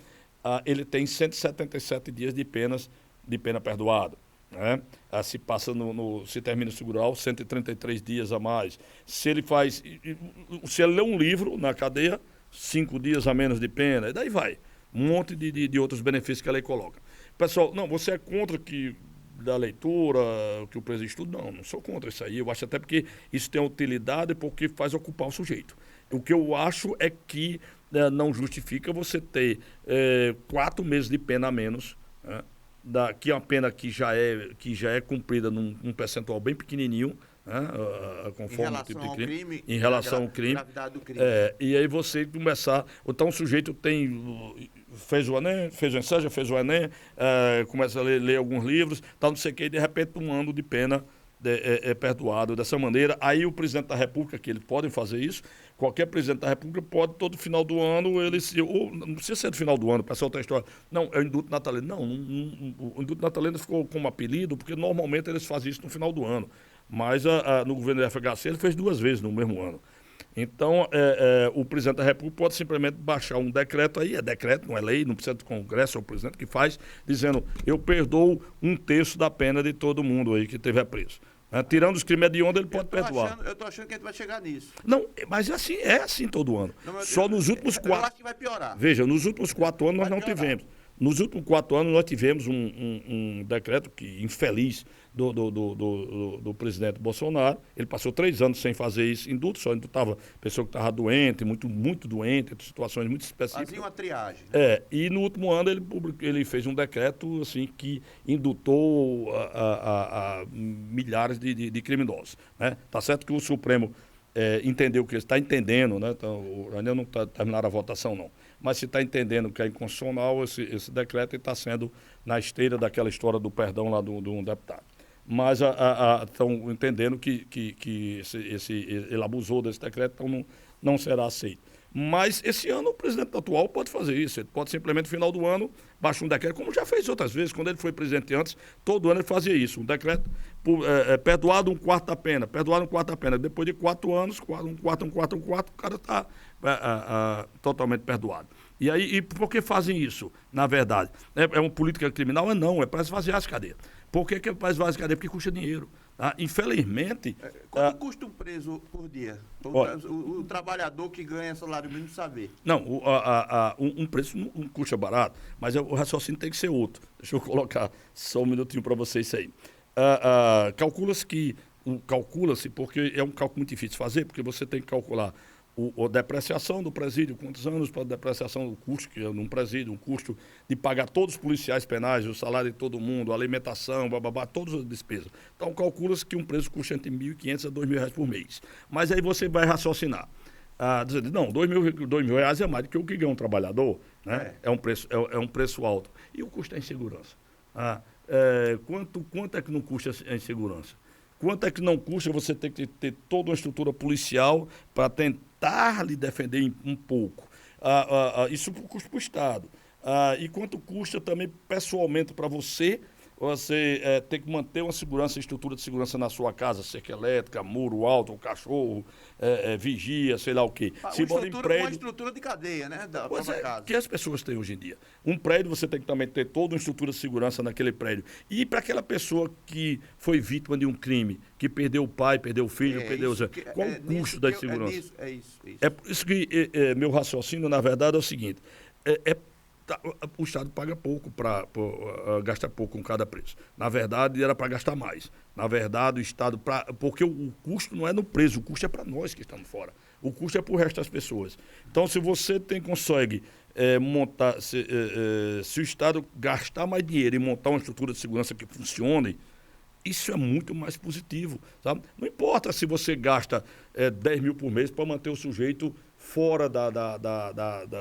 ele tem 177 dias de pena perdoada. Né? Se termina o segundo grau, 133 dias a mais. Se ele lê um livro na cadeia, 5 dias a menos de pena, e daí vai. Um monte de outros benefícios que a lei coloca. Pessoal, não, você é contra da leitura, que o preso estuda? Não sou contra isso aí. Eu acho até porque isso tem utilidade porque faz ocupar o sujeito. O que eu acho é que não justifica você ter 4 meses de pena a menos, né? Que é uma pena que já é cumprida num percentual bem pequenininho, conforme o tipo de crime, em relação ao crime. Do crime. E aí você começar. Então o sujeito fez o ENEM, fez o ENSEJA, fez o ENEM, começa a ler alguns livros, não sei o que, e de repente um ano de pena é perdoado dessa maneira. Aí o presidente da República, que eles podem fazer isso, qualquer presidente da República pode, todo final do ano, não precisa ser do final do ano, o pessoal tem a história, não, é o indulto natalino. Não, o indulto natalino ficou como apelido, porque normalmente eles fazem isso no final do ano. Mas no governo do FHC ele fez 2 vezes no mesmo ano. Então, o presidente da República pode simplesmente baixar um decreto aí, é decreto, não é lei, não precisa do Congresso, é o presidente que faz, dizendo, eu perdoo 1/3 da pena de todo mundo aí que estiver preso. Tirando os crimes hediondos, ele pode perdoar. Eu estou achando que a gente vai chegar nisso. Não, mas é assim todo ano. Só nos últimos 4... Eu acho que vai piorar. Veja, nos últimos 4 anos nós não tivemos. Nos últimos 4 anos nós tivemos um decreto infeliz do presidente Bolsonaro. Ele passou 3 anos sem fazer isso, indulto, só indultava pessoa que estava doente, muito doente, situações muito específicas. Fazia uma triagem. E no último ano ele fez um decreto assim, que indultou a milhares de criminosos. Né? Tá certo que o Supremo entendeu que ele está entendendo, né? Então, ainda não está terminada a votação, não. Mas se está entendendo que é inconstitucional, esse decreto está sendo na esteira daquela história do perdão lá de um deputado. Mas estão entendendo que ele abusou desse decreto, então não será aceito. Mas esse ano o presidente atual pode fazer isso. Ele pode simplesmente, no final do ano, baixar um decreto, como já fez outras vezes. Quando ele foi presidente antes, todo ano ele fazia isso. Um decreto perdoado 1/4 da pena. Perdoado 1/4 da pena. Depois de 4 anos, 1/4, o cara está totalmente perdoado. E por que fazem isso, na verdade? É uma política criminal? Não, é para esvaziar as cadeias. Por que é para esvaziar as cadeias? Porque custa dinheiro. Tá? Infelizmente... Quanto custa um preso por dia? O trabalhador que ganha salário mínimo saber. Não, um preço não custa barato, mas o raciocínio tem que ser outro. Deixa eu colocar só um minutinho para vocês isso aí. Calcula-se, porque é um cálculo muito difícil de fazer, porque você tem que calcular a depreciação do presídio, quantos anos para a depreciação do custo que é num presídio, um custo de pagar todos os policiais penais, o salário de todo mundo, a alimentação, bababá, todas as despesas. Então, calcula-se que um preso custa entre R$ 1.500 a R$ 2.000 por mês. Mas aí você vai raciocinar. Dizendo, não, R$ 2.000 é mais do que o que ganha um trabalhador, né? É um preço alto. E o custo da insegurança? Quanto é que não custa a insegurança? Quanto é que não custa você ter que ter toda uma estrutura policial para tentar lhe defender um pouco? Isso custa para o Estado. E quanto custa também pessoalmente para você ter que manter uma estrutura de segurança na sua casa, cerca elétrica, muro alto, um cachorro, vigia, sei lá o quê. Uma estrutura de cadeia, né? Da própria casa. Que as pessoas têm hoje em dia. Um prédio, você tem que também ter toda uma estrutura de segurança naquele prédio. E para aquela pessoa que foi vítima de um crime, que perdeu o pai, perdeu o filho, perdeu o... Qual o custo da segurança? É isso. É por isso que meu raciocínio, na verdade, é o seguinte. O Estado paga pouco, gasta pouco com cada preso. Na verdade, era para gastar mais. Na verdade, o Estado... porque o custo não é no preso, o custo é para nós que estamos fora. O custo é para o resto das pessoas. Então, se você consegue montar... Se o Estado gastar mais dinheiro e montar uma estrutura de segurança que funcione, isso é muito mais positivo, sabe? Não importa se você gasta 10 mil por mês para manter o sujeito fora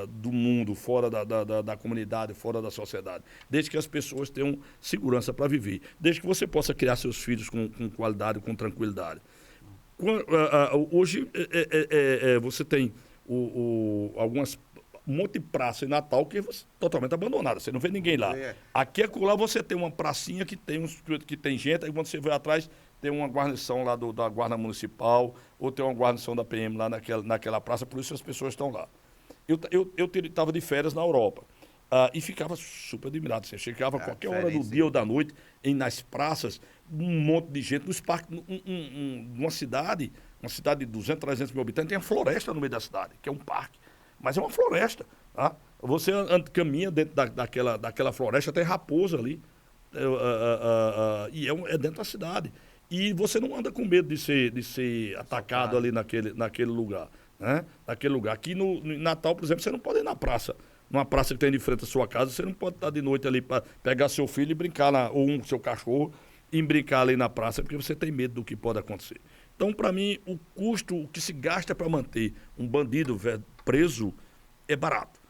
do mundo, fora da comunidade, fora da sociedade. Desde que as pessoas tenham segurança para viver. Desde que você possa criar seus filhos com qualidade, com tranquilidade. Hoje, você tem algumas... um monte de praça em Natal que é totalmente abandonada, você não vê ninguém lá. Aqui acolá você tem uma pracinha que tem gente, aí quando você vai atrás tem uma guarnição lá da Guarda Municipal, ou tem uma guarnição da PM lá naquela praça, por isso as pessoas estão lá. Eu estava de férias na Europa e ficava super admirado. Você chegava a qualquer hora do dia ou da noite nas praças, um monte de gente, nos parques, uma cidade de 200, 300 mil habitantes, tem a floresta no meio da cidade, que é um parque. Mas é uma floresta. Tá? Você caminha dentro daquela floresta, tem raposa ali. E é dentro da cidade. E você não anda com medo de ser atacado ali naquele lugar. Né? Naquele lugar. Aqui no Natal, por exemplo, você não pode ir na praça. Numa praça que tem de frente à sua casa, você não pode estar de noite ali para pegar seu filho e brincar, ou seu cachorro, e brincar ali na praça, porque você tem medo do que pode acontecer. Então, para mim, o custo, o que se gasta para manter um bandido preso é barato,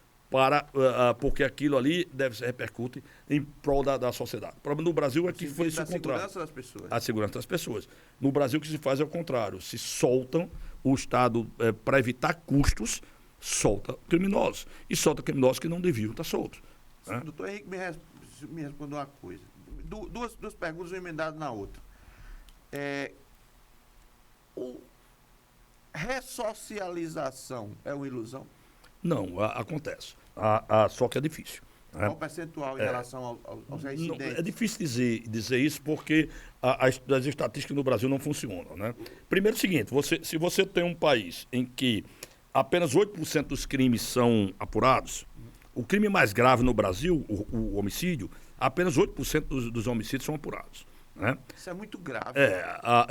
porque aquilo ali se repercute em prol da sociedade. O problema no Brasil é que foi isso o contrário. A segurança das pessoas. A segurança das pessoas. No Brasil, o que se faz é o contrário. Se soltam o Estado para evitar custos, solta criminosos. E solta criminosos que não deviam estar soltos. Né? Doutor Henrique, me responda uma coisa. Duas perguntas emendadas na outra. Ressocialização é uma ilusão? Não, acontece. Só que é difícil. Qual percentual em relação aos reincidentes? É difícil dizer isso porque as estatísticas no Brasil não funcionam. Né? Primeiro é o seguinte, se você tem um país em que apenas 8% dos crimes são apurados, o crime mais grave no Brasil, o homicídio, apenas 8% dos homicídios são apurados. Né? Isso é muito grave.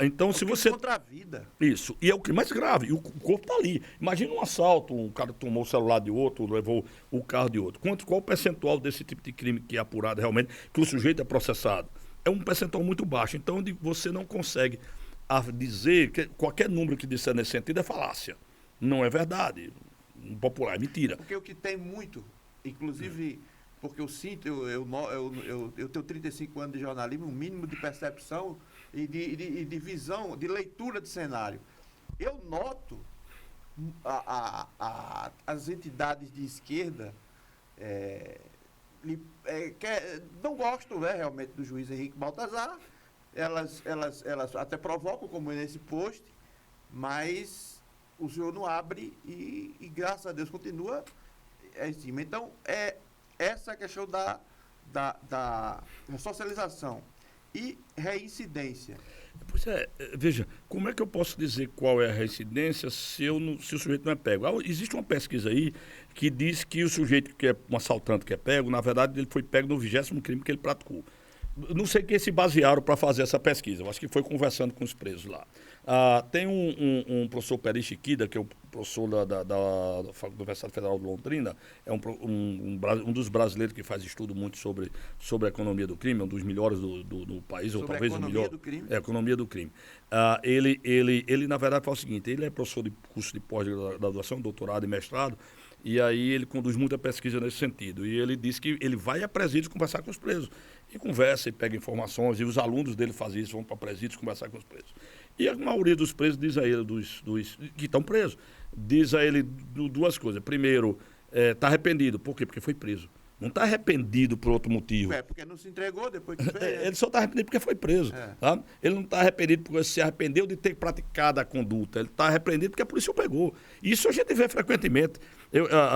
Então, se você... contra a vida. Isso. E é o que mais grave. E o corpo está ali. Imagina um assalto, um cara tomou o celular de outro, levou o carro de outro. Qual o percentual desse tipo de crime que é apurado realmente, que o sujeito é processado? É um percentual muito baixo. Então, você não consegue dizer que qualquer número que disser nesse sentido é falácia. Não é verdade. Popular, é mentira. Porque o que tem muito, inclusive... Porque eu sinto, eu tenho 35 anos de jornalismo, um mínimo de percepção e de visão, de leitura de cenário. Eu noto as entidades de esquerda não gostam realmente do juiz Henrique Baltazar. Elas até provocam, como nesse post, mas o senhor não abre e graças a Deus continua em cima. Então, essa questão da socialização e reincidência. Pois veja, como é que eu posso dizer qual é a reincidência se o sujeito não é pego? Existe uma pesquisa aí que diz que o sujeito que é um assaltante que é pego, na verdade, ele foi pego no 20º crime que ele praticou. não sei quem se basearam para fazer essa pesquisa. Eu acho que foi conversando com os presos lá. Tem um professor Peri Chiquida, que é o professor da Universidade Federal de Londrina, é um dos brasileiros que faz estudo muito sobre a economia do crime, um dos melhores do país, ou talvez o melhor. Do crime? É, a economia do crime. Ele, na verdade, faz o seguinte, ele é professor de curso de pós-graduação, doutorado e mestrado, e aí ele conduz muita pesquisa nesse sentido. E ele disse que ele vai a presídios conversar com os presos. E conversa e pega informações, e os alunos dele fazem isso, vão para presídios conversar com os presos. E a maioria dos presos diz a ele, dos que estão presos, diz a ele duas coisas. Primeiro, está arrependido. Por quê? Porque foi preso. Não está arrependido por outro motivo. Porque não se entregou depois que fez. Ele só está arrependido porque foi preso. Tá? Ele não está arrependido porque se arrependeu de ter praticado a conduta. Ele está arrependido porque a polícia o pegou. Isso a gente vê frequentemente.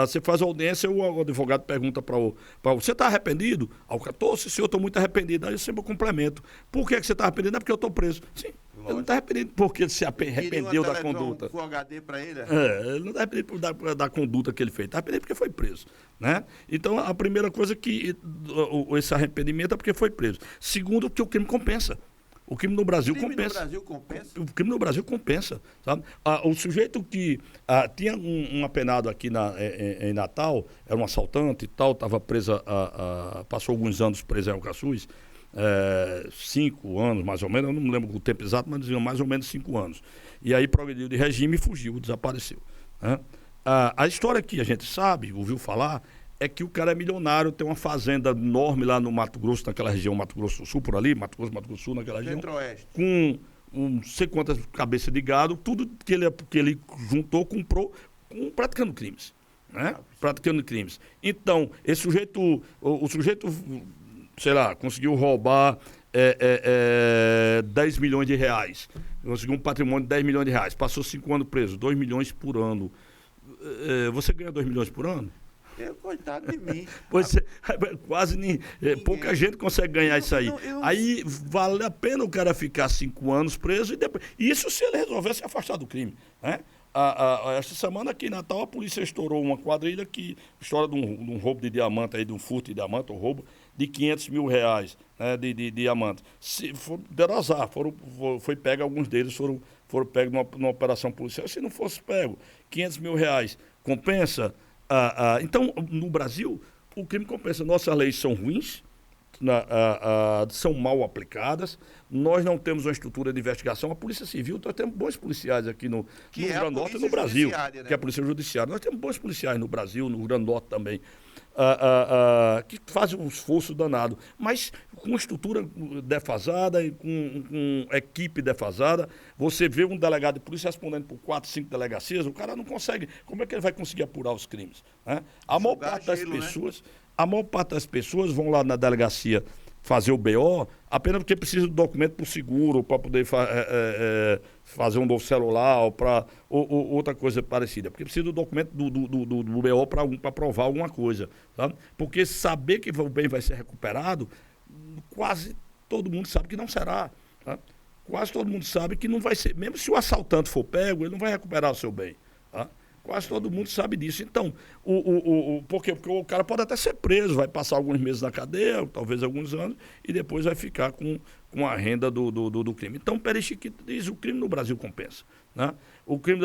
Você faz a audiência, o advogado pergunta para você está arrependido? Estou, senhor, estou muito arrependido. Aí eu sempre complemento. Por que você está arrependido? É porque eu estou preso. Sim. Lógico. Ele não está arrependido porque ele se arrependeu da conduta. Full HD para ele? Ele não está arrependido da conduta que ele fez. Está arrependido porque foi preso. Né? Então, a primeira coisa que esse arrependimento é porque foi preso. Segundo, que o crime compensa. O crime no Brasil compensa. O crime no Brasil compensa. Sabe? O sujeito que tinha um apenado aqui em Natal, era um assaltante e tal, estava preso, passou alguns anos preso em Alcaçuz, 5 anos mais ou menos, eu não me lembro o tempo exato, mas diziam mais ou menos 5 anos. E aí progrediu de regime e fugiu, desapareceu. Né? A história que a gente sabe, ouviu falar, é que o cara é milionário, tem uma fazenda enorme lá no Mato Grosso, naquela região, Mato Grosso do Sul, por ali, Mato Grosso do Sul, naquela região. Centro-Oeste. Com não sei quantas cabeças de gado, tudo que ele juntou, comprou, praticando crimes. Né? Praticando crimes. Então, esse sujeito, o sujeito, sei lá, conseguiu roubar 10 milhões de reais. Conseguiu um patrimônio de 10 milhões de reais. Passou 5 anos preso, 2 milhões por ano. Você ganha 2 milhões por ano? Coitado de mim. Quase pouca gente consegue ganhar isso aí. Aí vale a pena o cara ficar 5 anos preso e depois. Isso se ele resolver se afastar do crime. Né? Esta semana aqui em Natal a polícia estourou uma quadrilha que história de um roubo de diamante aí, de um furto de diamante, um roubo de 500 mil reais, né, de diamante. Deram azar, foi pego, alguns deles foram pegos numa operação policial. Se não fosse pego, 500 mil reais compensa? Então, no Brasil, o crime compensa. Nossas leis são ruins, são mal aplicadas, nós não temos uma estrutura de investigação. A Polícia Civil, nós temos bons policiais aqui no Rio Grande do Norte e no Brasil, né? Que é a Polícia Judiciária. Nós temos bons policiais no Brasil, no Rio Grande do Norte também, que fazem um esforço danado, mas com estrutura defasada e com equipe defasada. Você vê um delegado de polícia respondendo por 4, 5 delegacias, o cara não consegue. Como é que ele vai conseguir apurar os crimes? Né? A maior parte das pessoas vão lá na delegacia fazer o BO apenas porque precisa do documento para o seguro, para poder fazer um novo celular ou outra coisa parecida. Porque precisa do documento do BO para provar alguma coisa. Sabe? Porque saber que o bem vai ser recuperado, quase todo mundo sabe que não será. Tá? Quase todo mundo sabe que não vai ser. Mesmo se o assaltante for pego, ele não vai recuperar o seu bem. Tá? Quase todo mundo sabe disso. Então, por quê? Porque o cara pode até ser preso, vai passar alguns meses na cadeia, talvez alguns anos, e depois vai ficar com a renda do crime. Então, Peri Chiquita diz que o crime no Brasil compensa. Né? O crime,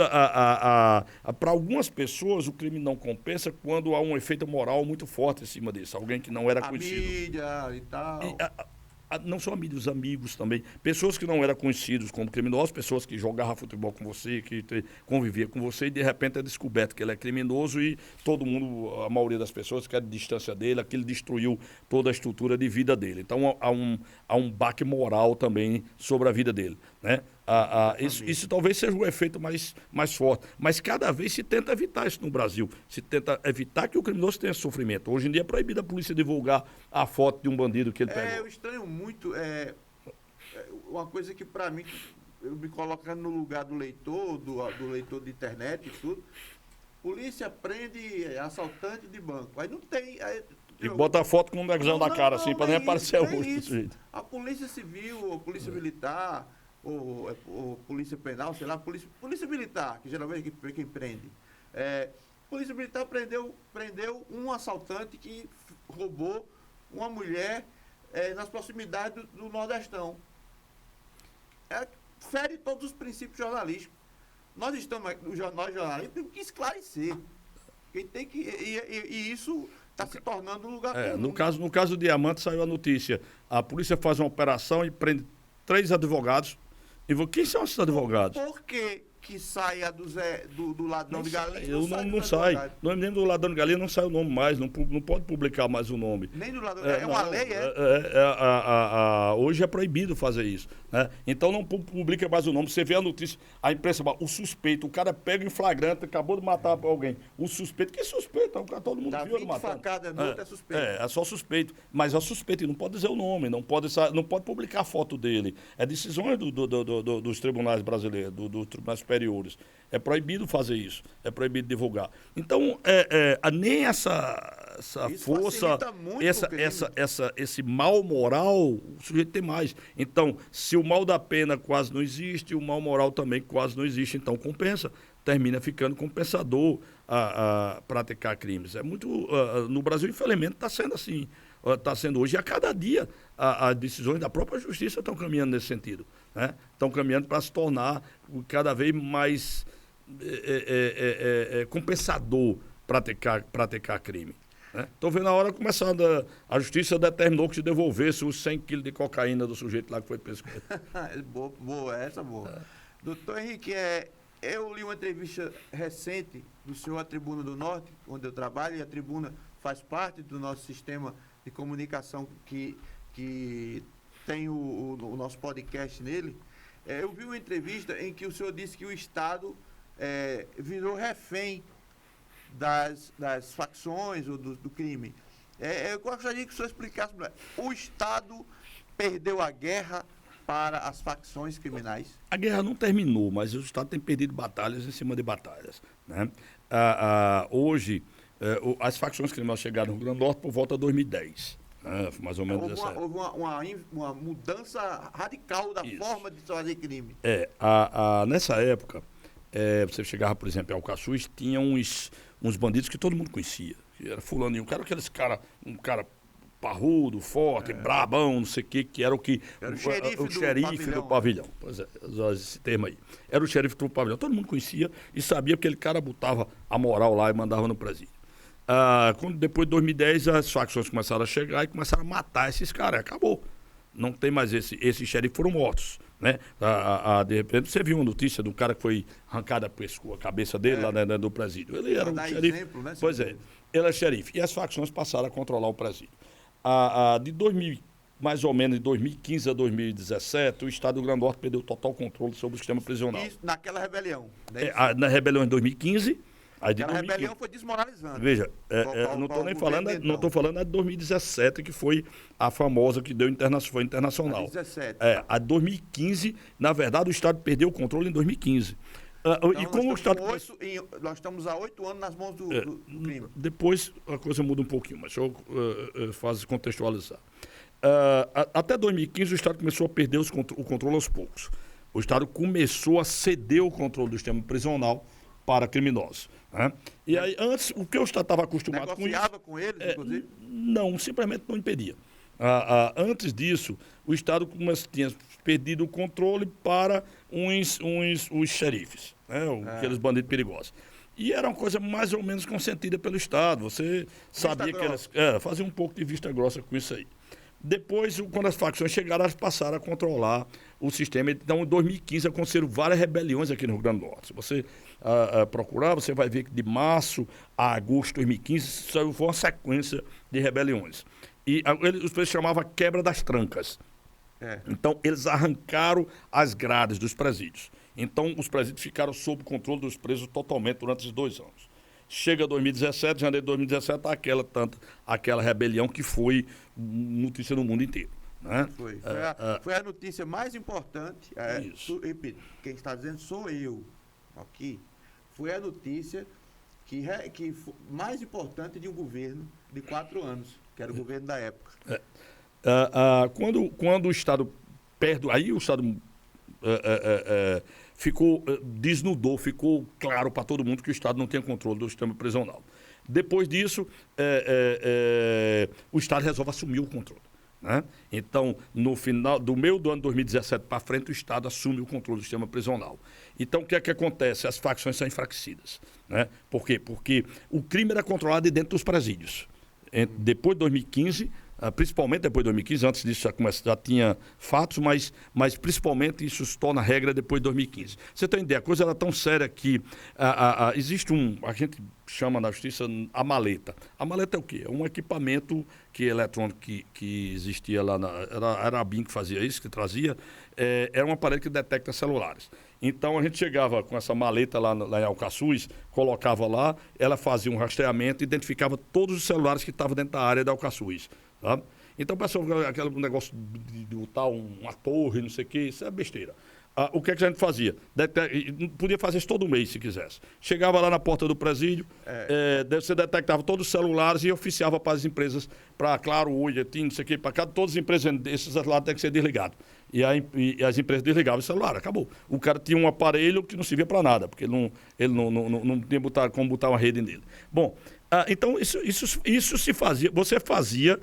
para algumas pessoas, o crime não compensa quando há um efeito moral muito forte em cima disso. Alguém que não era conhecido. A mídia e tal. Não só amigos, amigos também. Pessoas que não eram conhecidos como criminosos, pessoas que jogavam futebol com você, que convivia com você e de repente é descoberto que ele é criminoso e todo mundo, a maioria das pessoas quer distância dele, aquilo destruiu toda a estrutura de vida dele. Então há um baque moral também sobre a vida dele. Né? Isso talvez seja o efeito mais forte. Mas cada vez se tenta evitar isso no Brasil. Se tenta evitar que o criminoso tenha sofrimento. Hoje em dia é proibido a polícia divulgar a foto de um bandido que ele pegou. Eu estranho muito. Uma coisa que, para mim, eu me colocando no lugar do leitor, do leitor de internet e tudo. Polícia prende assaltante de banco. Aí não tem. E bota a foto com um negão da cara, assim, para nem aparecer o rosto do sujeito. A Polícia Civil, a Polícia Militar, ou Polícia Penal, sei lá, Polícia Militar, que geralmente é quem prende. Polícia Militar prendeu um assaltante que roubou uma mulher nas proximidades do Nordestão. Fere todos os princípios jornalísticos. Nós jornalistas temos que esclarecer. Quem tem que, e isso está se tornando um lugar comum. No caso do Diamante, saiu a notícia. A polícia faz uma operação e prende 3 advogados. Quem são esses advogados? Por que saia do ladrão de galinha? Não sai. Não é nem do ladrão de galinha, não sai o nome mais. Não pode publicar mais o nome. Nem do ladrão de galinha. É uma lei, hoje é proibido fazer isso. Né? Então não publica mais o nome. Você vê a notícia, a imprensa, o suspeito, o cara pega em flagrante, acabou de matar alguém. O suspeito, que suspeito? Todo mundo viu ele matando. Facada, é suspeito. É só suspeito. Mas é suspeito, e não pode dizer o nome, não pode publicar a foto dele. É decisões dos tribunais brasileiros, dos tribunais superiores. É proibido fazer isso, é proibido divulgar. Então, nem essa força, esse mal moral, o sujeito tem mais. Então, se o mal da pena quase não existe, o mal moral também quase não existe. Então, compensa, termina ficando compensador a praticar crimes. É muito, no Brasil, infelizmente, está sendo assim. Está sendo hoje, e a cada dia as decisões da própria justiça estão caminhando nesse sentido. Né? Estão caminhando para se tornar cada vez mais compensador praticar crime. Estou vendo a hora começando, a justiça determinou que se devolvesse os 100 quilos de cocaína do sujeito lá que foi pescado. boa. Doutor Henrique, eu li uma entrevista recente do senhor à Tribuna do Norte, onde eu trabalho, e a Tribuna faz parte do nosso sistema de comunicação que tem o nosso podcast nele. Eu vi uma entrevista em que o senhor disse que o Estado virou refém das facções ou do crime. Eu gostaria que o senhor explicasse. O Estado perdeu a guerra para as facções criminais? A guerra não terminou, mas o Estado tem perdido batalhas em cima de batalhas. Né? Hoje, as facções criminosas chegaram no Rio Grande do Norte por volta de 2010. Mais ou menos houve uma mudança radical da forma de fazer crime. Nessa época, você chegava, por exemplo, em Alcaçuz, tinha uns bandidos que todo mundo conhecia. Que era fulaninho, um cara parrudo, forte, brabão, não sei o que era o que... Era o xerife do pavilhão. Pois é, esse termo aí. Era o xerife do pavilhão. Todo mundo conhecia e sabia que aquele cara botava a moral lá e mandava no presídio. Depois de 2010, as facções começaram a chegar e começaram a matar esses caras. Acabou. Não tem mais esses xerifes foram mortos. Né? De repente, você viu uma notícia de um cara que foi arrancada a cabeça dele lá dentro do presídio. Ele era um xerife. Exemplo, né, pois é, ele é xerife. E as facções passaram a controlar o presídio. Mais ou menos de 2015 a 2017, o Estado do Rio Grande do Norte perdeu total controle sobre o sistema prisional. Isso naquela rebelião. Né? Na rebelião em 2015... Aquela rebelião foi desmoralizando. Veja, não estou nem falando, não estou falando da de 2017, que foi a famosa que foi internacional. 2017. A 2015, na verdade, o Estado perdeu o controle em 2015. Então, e como o Estado nós estamos há 8 anos nas mãos do crime. Depois a coisa muda um pouquinho, mas deixa eu contextualizar. Até 2015, o Estado começou a perder o controle aos poucos. O Estado começou a ceder o controle do sistema prisional para criminosos. Né? E aí, antes, o que o Estado estava acostumado com isso... Negociava com eles, inclusive? Não, simplesmente não impedia. Antes disso, o Estado tinha perdido o controle para os xerifes, né? Aqueles bandidos perigosos. E era uma coisa mais ou menos consentida pelo Estado. Você sabia que eles faziam um pouco de vista grossa com isso aí. Depois, quando as facções chegaram, elas passaram a controlar o sistema. Então, em 2015, aconteceram várias rebeliões aqui no Rio Grande do Norte. Se você procurar, você vai ver que de março a agosto de 2015 foi uma sequência de rebeliões. E os presos chamavam quebra das trancas. Então, eles arrancaram as grades dos presídios. Então, os presídios ficaram sob controle dos presos totalmente durante esses 2 anos. Chega 2017, janeiro de 2017, aquela rebelião que foi notícia no mundo inteiro. Né? Foi a notícia mais importante. Repito, quem está dizendo sou eu. Aqui. Foi a notícia que foi mais importante de um governo de 4 anos, que era o governo da época. Quando o Estado perde, aí o Estado desnudou, ficou claro para todo mundo que o Estado não tinha controle do sistema prisional. Depois disso, o Estado resolve assumir o controle. né? Então, no final do meio do ano 2017 para frente, o Estado assume o controle do sistema prisional. Então, o que é que acontece? As facções são enfraquecidas, né? Por quê? Porque o crime era controlado de dentro dos presídios. Depois de 2015, principalmente depois de 2015, antes disso já tinha fatos, mas principalmente isso se torna regra depois de 2015. Você tem ideia, a coisa era tão séria que existe a gente chama na justiça a maleta. A maleta é o quê? É um equipamento eletrônico que existia lá, era a BIM que fazia isso, que trazia, era um aparelho que detecta celulares. Então a gente chegava com essa maleta lá em Alcaçuz, colocava lá, ela fazia um rastreamento, identificava todos os celulares que estavam dentro da área da Alcaçuz. Tá? Então, pessoal, aquele negócio de botar uma torre, não sei o quê, isso é besteira. O que é que a gente fazia? Podia fazer isso todo mês, se quisesse. Chegava lá na porta do presídio, você detectava todos os celulares e oficiava para as empresas, para Claro, Oi, TIM, não sei o quê, para cada todas as empresas, esses celulares têm que ser desligados. E as empresas desligavam o celular, acabou. O cara tinha um aparelho que não servia para nada, porque ele não tinha como botar uma rede nele. Bom, então isso se fazia, você fazia...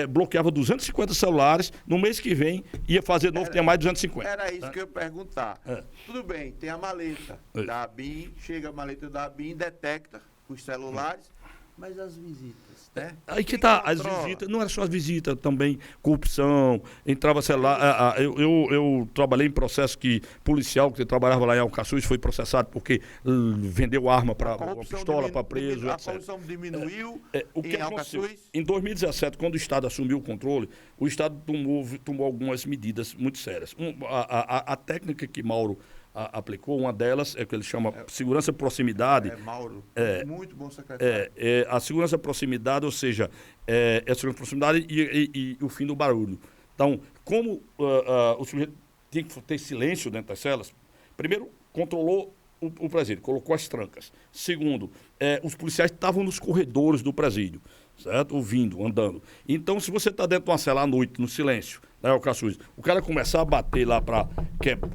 bloqueava 250 celulares, no mês que vem ia fazer novo, tinha mais de 250. Era isso que eu ia perguntar. Tudo bem, tem a maleta da ABIN, chega a maleta da ABIN, detecta os celulares, mas as visitas, né? Aí que tá, as visitas, não era só as visitas, também corrupção, entrava celular. Eu trabalhei em processo policial, que trabalhava lá em Alcaçuz, foi processado porque vendeu arma para pistola para preso, a etc. A corrupção diminuiu o que em aconteceu? Alcaçuz? Em 2017, quando o Estado assumiu o controle, o Estado tomou algumas medidas muito sérias. A técnica que Mauro aplicou, uma delas é que ele chama segurança proximidade. Mauro, muito bom secretário. A segurança proximidade, ou seja, a segurança proximidade e o fim do barulho. Então, como o sujeito tem que ter silêncio dentro das celas, primeiro, controlou o presídio, colocou as trancas. Segundo, os policiais estavam nos corredores do presídio, certo? Ouvindo, andando. Então, se você está dentro de uma cela à noite, no silêncio, né, Alcaçuz, o cara começar a bater lá para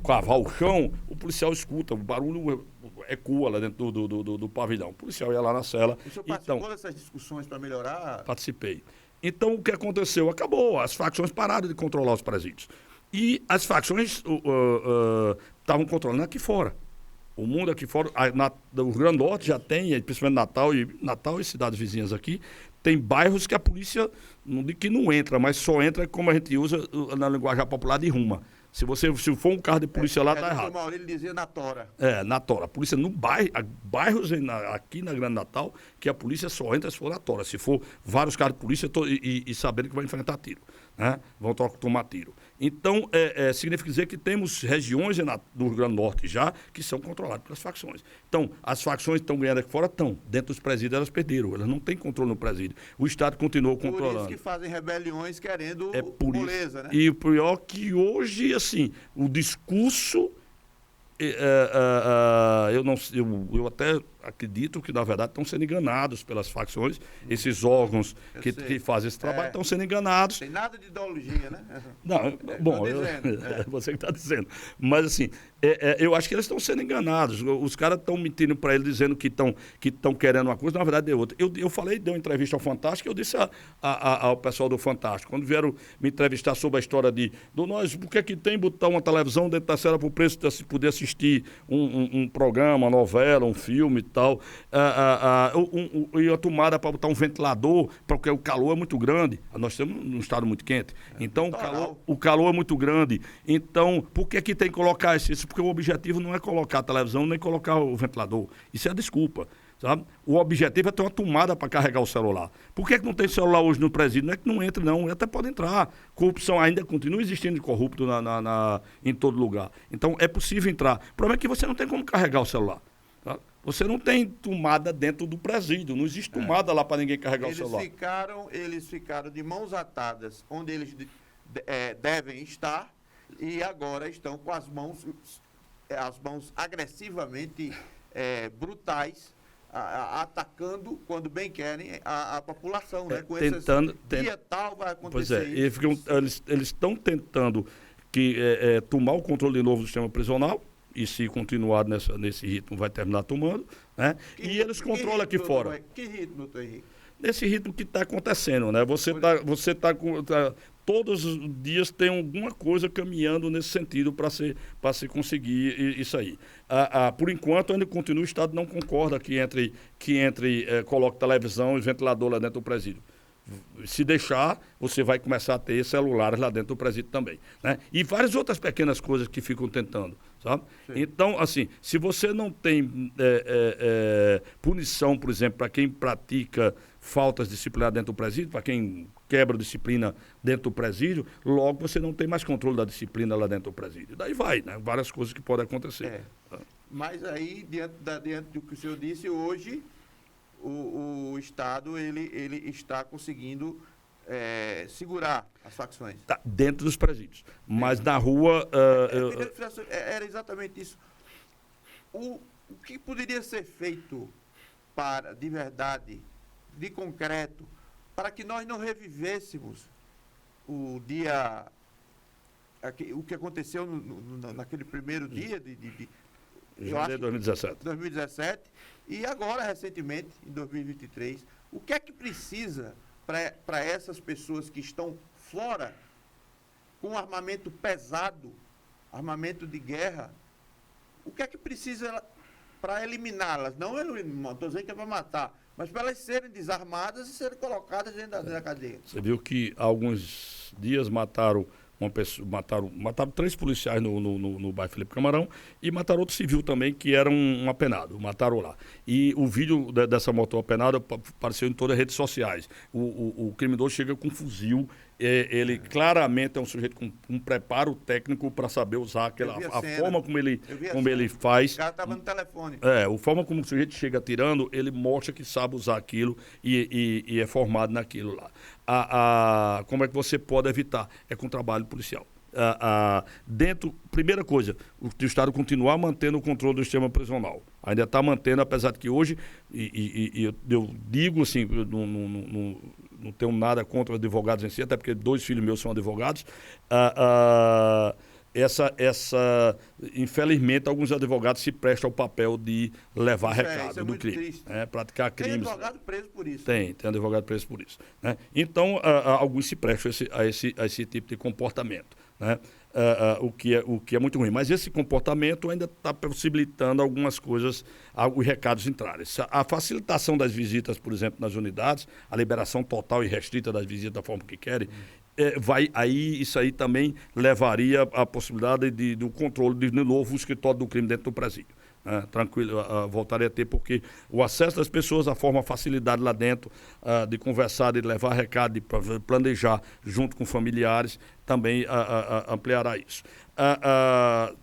cavar o chão, o policial escuta, o barulho ecoa lá dentro do pavilhão. O policial ia lá na cela. O senhor participou dessas discussões para melhorar? Participei. Então, o que aconteceu? Acabou. As facções pararam de controlar os presídios. E as facções estavam controlando aqui fora. O mundo aqui fora, o Rio Grande do Norte já tem, principalmente Natal e cidades vizinhas aqui, tem bairros que a polícia, não digo que não entra, mas só entra como a gente usa na linguagem popular de ruma. Se for um carro de polícia lá, tá errado. O Maurílio dizia na tora. Na tora. A polícia no bairros aqui na Grande Natal, que a polícia só entra se for na tora. Se for vários carros de polícia e sabendo que vai enfrentar tiro, né? Vão tomar tiro. Então, significa dizer que temos regiões do Rio Grande do Norte já que são controladas pelas facções. Então, as facções estão ganhando aqui fora, estão. Dentro dos presídios elas perderam. Elas não têm controle no presídio. O Estado continuou controlando. Por isso que fazem rebeliões querendo moleza, né? E o pior que hoje, assim, o discurso... eu até acredito que, na verdade, estão sendo enganados pelas facções. Esses órgãos que fazem esse trabalho estão sendo enganados. Tem nada de ideologia, né? Não, bom, você que está dizendo. Mas, assim, eu acho que eles estão sendo enganados. Os caras estão mentindo para eles, dizendo que estão querendo uma coisa, na verdade é outra. Eu falei, dei uma entrevista ao Fantástico, eu disse ao pessoal do Fantástico, quando vieram me entrevistar sobre a história nós, por que tem botar uma televisão dentro da cela para o preço de poder assistir um programa, uma novela, um filme e tal, e a tomada para botar um ventilador, porque o calor é muito grande. Nós temos um estado muito quente. Então, o calor é muito grande. Então, por que tem que colocar isso? Porque o objetivo não é colocar a televisão, nem colocar o ventilador. Isso é a desculpa. Sabe? O objetivo é ter uma tomada para carregar o celular. Por que não tem celular hoje no presídio? Não é que não entra, não. Até pode entrar. Corrupção ainda continua existindo de corrupto em todo lugar. Então, é possível entrar. O problema é que você não tem como carregar o celular. Tá? Você não tem tomada dentro do presídio. Não existe tomada lá para ninguém carregar o celular. Eles ficaram de mãos atadas onde eles devem estar e agora estão com as mãos agressivamente brutais, atacando, quando bem querem, a população, né? Com dia tal vai acontecer isso. Eles estão tentando tomar o controle de novo do sistema prisional, e se continuar nesse ritmo vai terminar tomando, né? E eles controlam aqui fora. Que ritmo, doutor Henrique? nesse ritmo que está acontecendo, né? Todos os dias tem alguma coisa caminhando nesse sentido para se conseguir isso aí. Por enquanto, ainda continua, o Estado não concorda que coloque televisão e ventilador lá dentro do presídio. Se deixar, você vai começar a ter celulares lá dentro do presídio também, né? E várias outras pequenas coisas que ficam tentando, sabe? Sim. Então, assim, se você não tem punição, por exemplo, para quem pratica faltas disciplinares dentro do presídio, para quem quebra disciplina dentro do presídio, logo você não tem mais controle da disciplina lá dentro do presídio. Daí vai, né? Várias coisas que podem acontecer. Mas aí, diante do que o senhor disse, hoje o Estado ele está conseguindo segurar as facções. Tá dentro dos presídios. Mas na rua... Era exatamente isso. O que poderia ser feito para, de verdade, de concreto, para que nós não revivêssemos o que aconteceu naquele primeiro dia de janeiro de 2017 e agora, recentemente, em 2023. O que é que precisa para essas pessoas que estão fora com armamento pesado, armamento de guerra, o que é que precisa para eliminá-las? Não estou dizendo que é para matar, mas para elas serem desarmadas e serem colocadas dentro da cadeia. Você viu que há alguns dias mataram uma pessoa, mataram 3 policiais no bairro Felipe Camarão e mataram outro civil também, que era um apenado, mataram lá. E o vídeo dessa moto apenada apareceu em todas as redes sociais. O criminoso chega com um fuzil, ele claramente é um sujeito com um preparo técnico para saber usar a forma como ele faz. O cara estava no telefone. A forma como o sujeito chega atirando, ele mostra que sabe usar aquilo e é formado naquilo lá. Como é que você pode evitar? É com trabalho policial. Primeira coisa, o Estado continuar mantendo o controle do sistema prisional. Ainda está mantendo, apesar de que hoje, eu digo assim, não tenho nada contra os advogados em si, até porque 2 filhos meus são advogados. Infelizmente, alguns advogados se prestam ao papel de levar recado do crime, praticar crimes. Tem advogado preso por isso. Tem advogado preso por isso, né? Então, alguns se prestam a esse tipo de comportamento, né? O que é muito ruim. Mas esse comportamento ainda está possibilitando algumas coisas, os recados entrarem. A facilitação das visitas, por exemplo, nas unidades, a liberação total e restrita das visitas da forma que querem, isso aí também levaria à possibilidade do controle de novo o escritório do crime dentro do presídio. Tranquilo, voltaria a ter, porque o acesso das pessoas, a forma, a facilidade lá dentro de conversar, de levar recado, de planejar junto com familiares, também ampliará isso.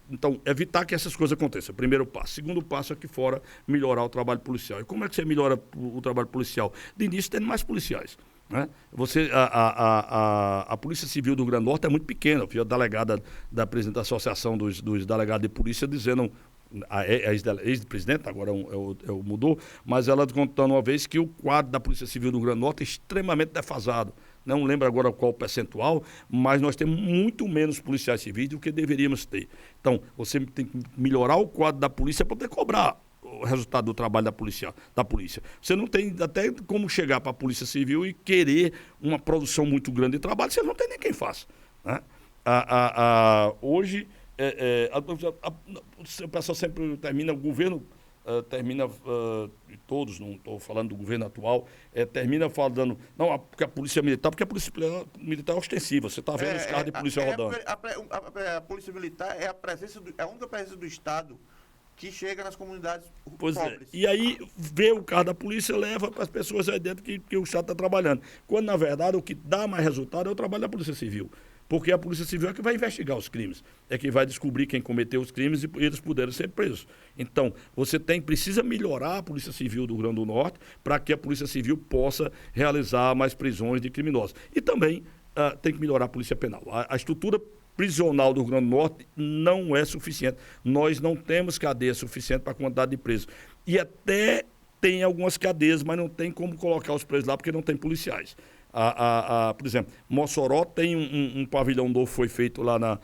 Então, evitar que essas coisas aconteçam, primeiro passo. Segundo passo, aqui fora, melhorar o trabalho policial. E como é que você melhora o trabalho policial? De início, tendo mais policiais. Né? A Polícia Civil do Rio Grande do Norte é muito pequena. Eu vi a delegada da presidente da Associação dos Delegados de Polícia dizendo, a ex-presidente, agora mudou, mas ela contando uma vez que o quadro da Polícia Civil do Rio Grande do Norte é extremamente defasado. Não lembro agora qual o percentual, mas nós temos muito menos policiais civis do que deveríamos ter. Então, você tem que melhorar o quadro da polícia para poder cobrar o resultado do trabalho da polícia. Você não tem até como chegar para a Polícia Civil e querer uma produção muito grande de trabalho, você não tem nem quem faça, né? Hoje, o pessoal sempre termina, o governo termina, todos, não estou falando do governo atual, termina falando, não, porque a polícia militar, porque a polícia militar é ostensiva, você está vendo os carros de polícia rodando. A polícia militar é a única presença do Estado que chega nas comunidades pobres. E aí vê o carro da polícia, leva para as pessoas aí dentro que o Estado está trabalhando. Quando, na verdade, o que dá mais resultado é o trabalho da Polícia Civil. Porque a Polícia Civil é que vai investigar os crimes, é que vai descobrir quem cometeu os crimes e eles puderam ser presos. Então, você precisa melhorar a Polícia Civil do Rio Grande do Norte para que a Polícia Civil possa realizar mais prisões de criminosos. E também tem que melhorar a Polícia Penal. A estrutura prisional do Rio Grande do Norte não é suficiente. Nós não temos cadeia suficiente para a quantidade de presos. E até tem algumas cadeias, mas não tem como colocar os presos lá porque não tem policiais. Por exemplo, Mossoró tem um pavilhão novo, foi feito lá na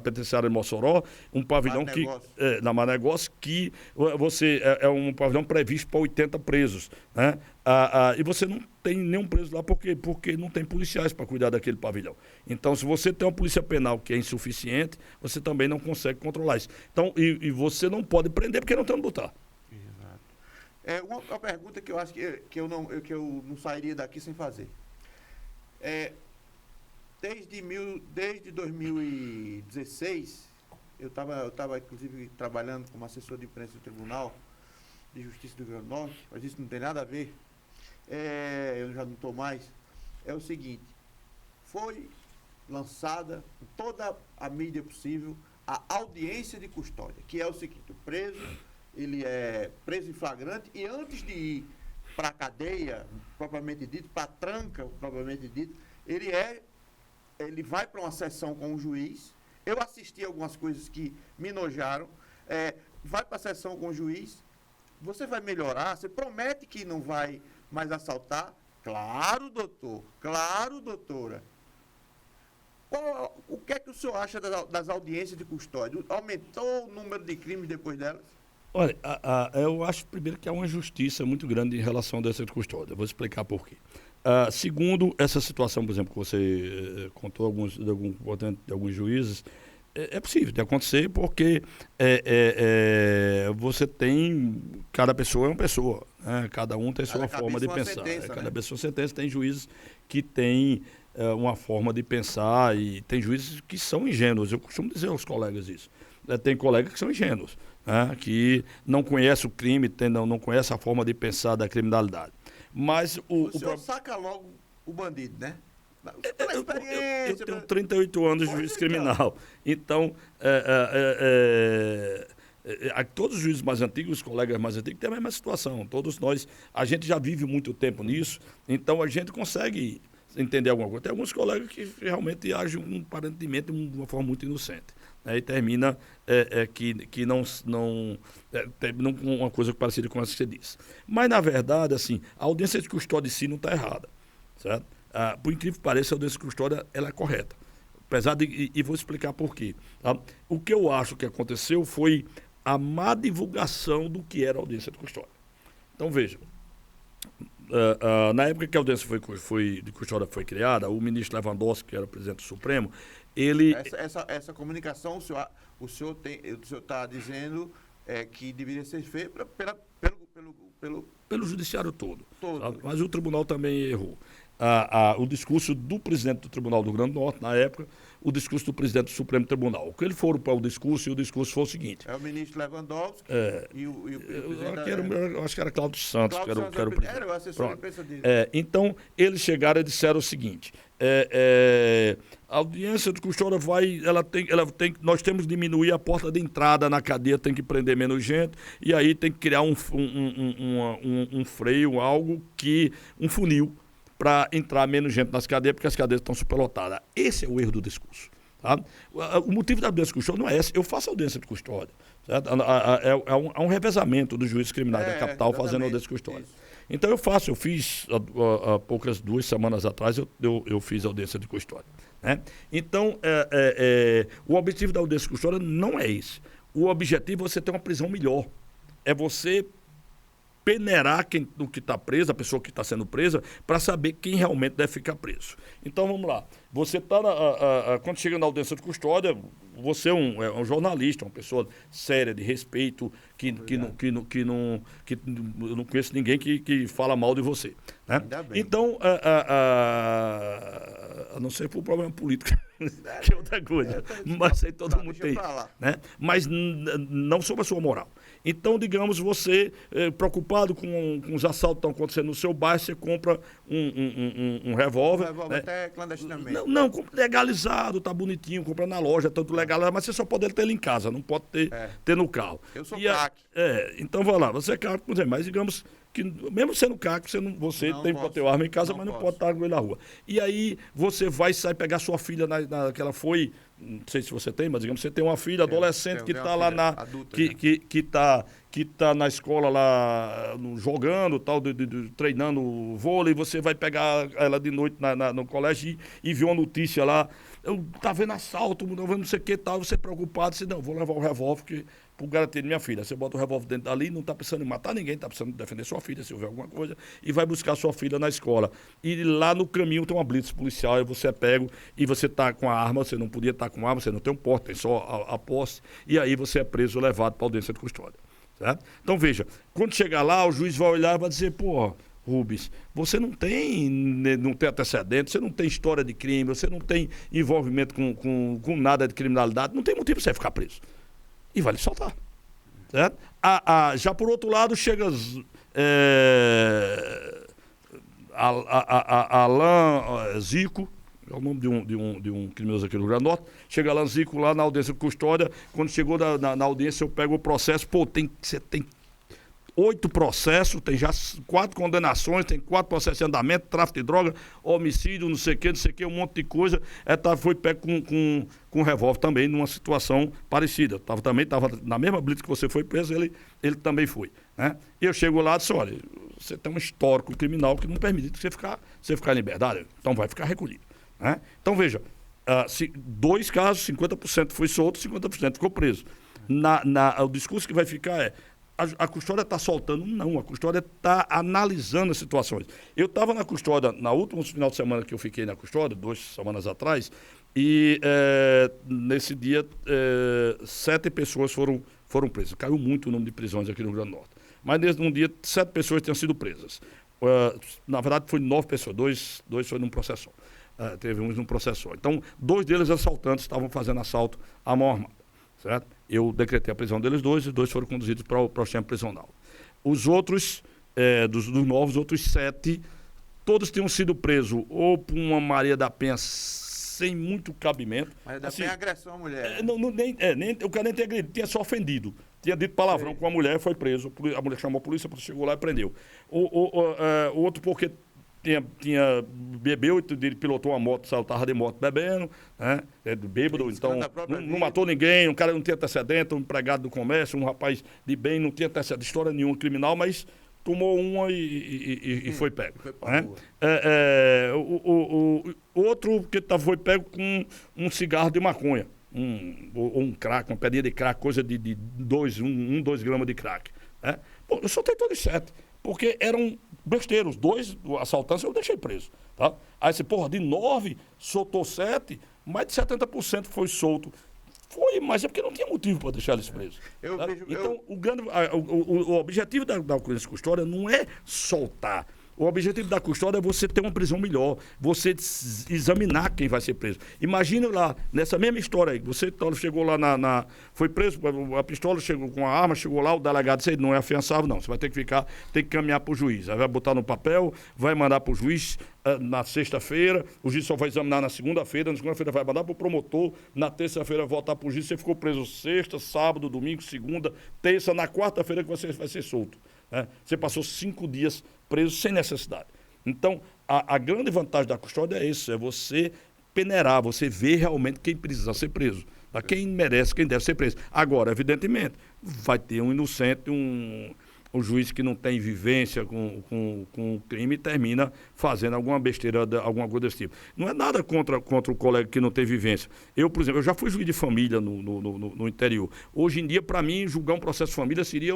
penitenciária de Mossoró, um pavilhão que na Manegócio, que é um pavilhão previsto para 80 presos, né? E você não tem nenhum preso lá, porque não tem policiais para cuidar daquele pavilhão. Então, se você tem uma polícia penal que é insuficiente, você também não consegue controlar isso. Então, e você não pode prender porque não tem onde botar. Uma pergunta que eu acho que eu não sairia daqui sem fazer. Desde 2016, eu estava inclusive trabalhando como assessor de imprensa do Tribunal de Justiça do Rio Grande do Norte, mas isso não tem nada a ver. Eu já não estou mais. É o seguinte, foi lançada em toda a mídia possível a audiência de custódia, que é o seguinte: o preso, ele é preso em flagrante e antes de ir para a cadeia, propriamente dito, para a tranca, propriamente dito, ele vai para uma sessão com o juiz. Eu assisti algumas coisas que me nojaram. Vai para a sessão com o juiz, você vai melhorar, você promete que não vai mais assaltar? Claro, doutor, claro, doutora. O que é que o senhor acha das audiências de custódia? Aumentou o número de crimes depois delas? Olha, eu acho primeiro que há uma injustiça muito grande em relação à audiência de custódia. Vou explicar por quê. Segundo, essa situação, por exemplo, que você contou de alguns juízes, é possível de acontecer porque você tem, cada pessoa é uma pessoa, né? Cada um tem sua forma de pensar. Cada pessoa sentença, tem juízes que têm uma forma de pensar e tem juízes que são ingênuos. Eu costumo dizer aos colegas isso. Tem colegas que são ingênuos, né? Que não conhecem o crime, não conhecem a forma de pensar da criminalidade. Mas o senhor saca logo o bandido, né? Eu tenho 38 anos de juiz criminal. Então, todos os juízes mais antigos, os colegas mais antigos, têm a mesma situação. Todos nós, a gente já vive muito tempo nisso, então a gente consegue entender alguma coisa. Tem alguns colegas que realmente agem aparentemente de uma forma muito inocente. Né? E termina que não uma coisa parecida com essa que você disse. Mas, na verdade, assim, a audiência de custódia em si não está errada. Certo? Por incrível que pareça, a audiência de custódia ela é correta. Apesar de, e vou explicar por quê. Tá? O que eu acho que aconteceu foi a má divulgação do que era a audiência de custódia. Então, veja, na época que a audiência de custódia foi criada, o ministro Lewandowski, que era o presidente do Supremo, ele... Essa comunicação, o senhor está dizendo que deveria ser feita pelo judiciário todo. Mas o tribunal também errou. O discurso do presidente do Tribunal do Rio Grande do Norte, na época, o discurso do presidente do Supremo Tribunal. O que eles foram para o discurso, e o discurso foi o seguinte... É o ministro Lewandowski e o eu acho que era Cláudio Santos, que era o presidente. Era o assessor de imprensa dele. Então, eles chegaram e disseram o seguinte... a audiência de custódia nós temos que diminuir a porta de entrada na cadeia, tem que prender menos gente, e aí tem que criar um freio, um funil, para entrar menos gente nas cadeias, porque as cadeias estão superlotadas. Esse é o erro do discurso. Tá? O motivo da audiência de custódia não é esse. Eu faço audiência de custódia. Certo? É um revezamento dos juízes criminais da capital fazendo audiência de custódia. Isso. Então eu fiz, há poucas 2 semanas atrás, eu fiz audiência de custódia. Né? Então, o objetivo da audiência de custódia não é esse. O objetivo é você ter uma prisão melhor. É você peneirar o que está preso, a pessoa que está sendo presa, para saber quem realmente deve ficar preso. Então, vamos lá. Você está, quando chega na audiência de custódia, você é um jornalista, uma pessoa séria, de respeito, eu não conheço ninguém que fala mal de você. Né? Ainda bem. Então, a não ser por problema político, que é outra coisa. Mas aí todo mundo tem. Né? Mas não sobre a sua moral. Então, digamos, você, preocupado com os assaltos que estão acontecendo no seu bairro, você compra um revólver. Um revólver, né? Até clandestinamente. Não, legalizado, tá bonitinho, compra na loja, tanto legalizado, mas você só pode ter ele em casa, não pode ter no carro. Eu sou craque. Então, vai lá, você é craque, mas digamos que mesmo sendo craque, você tem que ter arma em casa, mas não pode estar com ele na rua. E aí você sai pegar sua filha que ela não sei se você tem, mas digamos, você tem uma filha adolescente que está lá que está na escola lá jogando, tal, treinando vôlei, você vai pegar ela de noite no colégio e vê uma notícia lá, tá vendo assalto, não vendo não sei o que tal, você preocupado, você não, vou levar o revólver por garantir minha filha. Você bota o revólver dentro dali, não está pensando em matar ninguém, está pensando em defender sua filha, se houver alguma coisa, e vai buscar sua filha na escola. E lá no caminho tem uma blitz policial, e você é pego, e você está com a arma, você não podia estar com a arma, você não tem um porte, tem só a posse, e aí você é preso, levado para a audiência de custódia. Certo? Então, veja, quando chegar lá, o juiz vai olhar e vai dizer, pô, Rubens, você não tem antecedente, você não tem história de crime, você não tem envolvimento com nada de criminalidade, não tem motivo para você ficar preso. E vai lhe soltar. Certo? Já por outro lado, chega Alain Zico, é o nome de um criminoso aqui no Rio Grande do Norte. Chega Alain Zico lá na audiência de custódia. Quando chegou na audiência, eu pego o processo. Pô, você tem 8 processos, tem já 4 condenações, tem 4 processos de andamento, tráfico de droga, homicídio, não sei o que, um monte de coisa. Foi pego com revólver também, numa situação parecida. Também estava na mesma blitz que você foi preso, ele também foi. Né? E eu chego lá e disse, olha, você tem um histórico criminal que não permite que você ficar em liberdade, então vai ficar recolhido. Né? Então, veja, 2 casos, 50% foi solto, 50% ficou preso. O discurso que vai ficar é, a custódia está soltando? Não, a custódia está analisando as situações. Eu estava na custódia, na última final de semana que eu fiquei na custódia, 2 semanas atrás, e nesse dia 7 pessoas foram presas. Caiu muito o número de prisões aqui no Rio Grande do Norte. Mas num dia 7 pessoas tinham sido presas. Na verdade, foi 9 pessoas, 2 foi num processo só. Teve uns num processo só. Então, 2 deles assaltantes estavam fazendo assalto à mão armada. Certo? Eu decretei a prisão deles 2 e 2 foram conduzidos para o sistema prisional. Os outros, dos novos, outros 7, todos tinham sido presos ou por uma Maria da Penha sem muito cabimento. Maria da Penha é agressão à mulher. O cara nem tinha agredido, tinha só ofendido. Tinha dito palavrão com a mulher e foi preso. A mulher chamou a polícia chegou lá e prendeu. O outro porque bebeu, ele pilotou uma moto, estava de moto bebendo, né? Bêbado, então não matou ninguém, um cara não tinha antecedente, um empregado do comércio, um rapaz de bem, não tinha antecedente, história nenhuma criminal, mas tomou uma e foi pego. Né? O outro que foi pego com um cigarro de maconha, um crack, uma pedrinha de crack, coisa de 2 gramas de crack. Né? Pô, eu soltei todos 7. Porque eram besteiros, 2 assaltantes eu deixei preso. Tá? Aí você, porra, de 9, soltou 7, mais de 70% foi solto. Foi, mas é porque não tinha motivo para deixar eles presos. Então, o objetivo da audiência de custódia não é soltar. O objetivo da custódia é você ter uma prisão melhor, você examinar quem vai ser preso. Imagina lá, nessa mesma história aí, você chegou lá foi preso, a pistola chegou com a arma, chegou lá, o delegado disse, não é afiançável, não, você vai ter que tem que caminhar para o juiz. Aí vai botar no papel, vai mandar para o juiz na sexta-feira, o juiz só vai examinar na segunda-feira vai mandar para o promotor, na terça-feira voltar para o juiz, você ficou preso sexta, sábado, domingo, segunda, terça, na quarta-feira que você vai ser solto. Né? Você passou 5 dias preso sem necessidade. Então, a grande vantagem da custódia é isso, é você peneirar, você ver realmente quem precisa ser preso, tá? Quem merece, quem deve ser preso. Agora, evidentemente, vai ter um inocente, um juiz que não tem vivência com o crime e termina fazendo alguma besteira, alguma coisa desse tipo. Não é nada contra o colega que não tem vivência. Eu, por exemplo, eu já fui juiz de família no interior. Hoje em dia, para mim, julgar um processo de família seria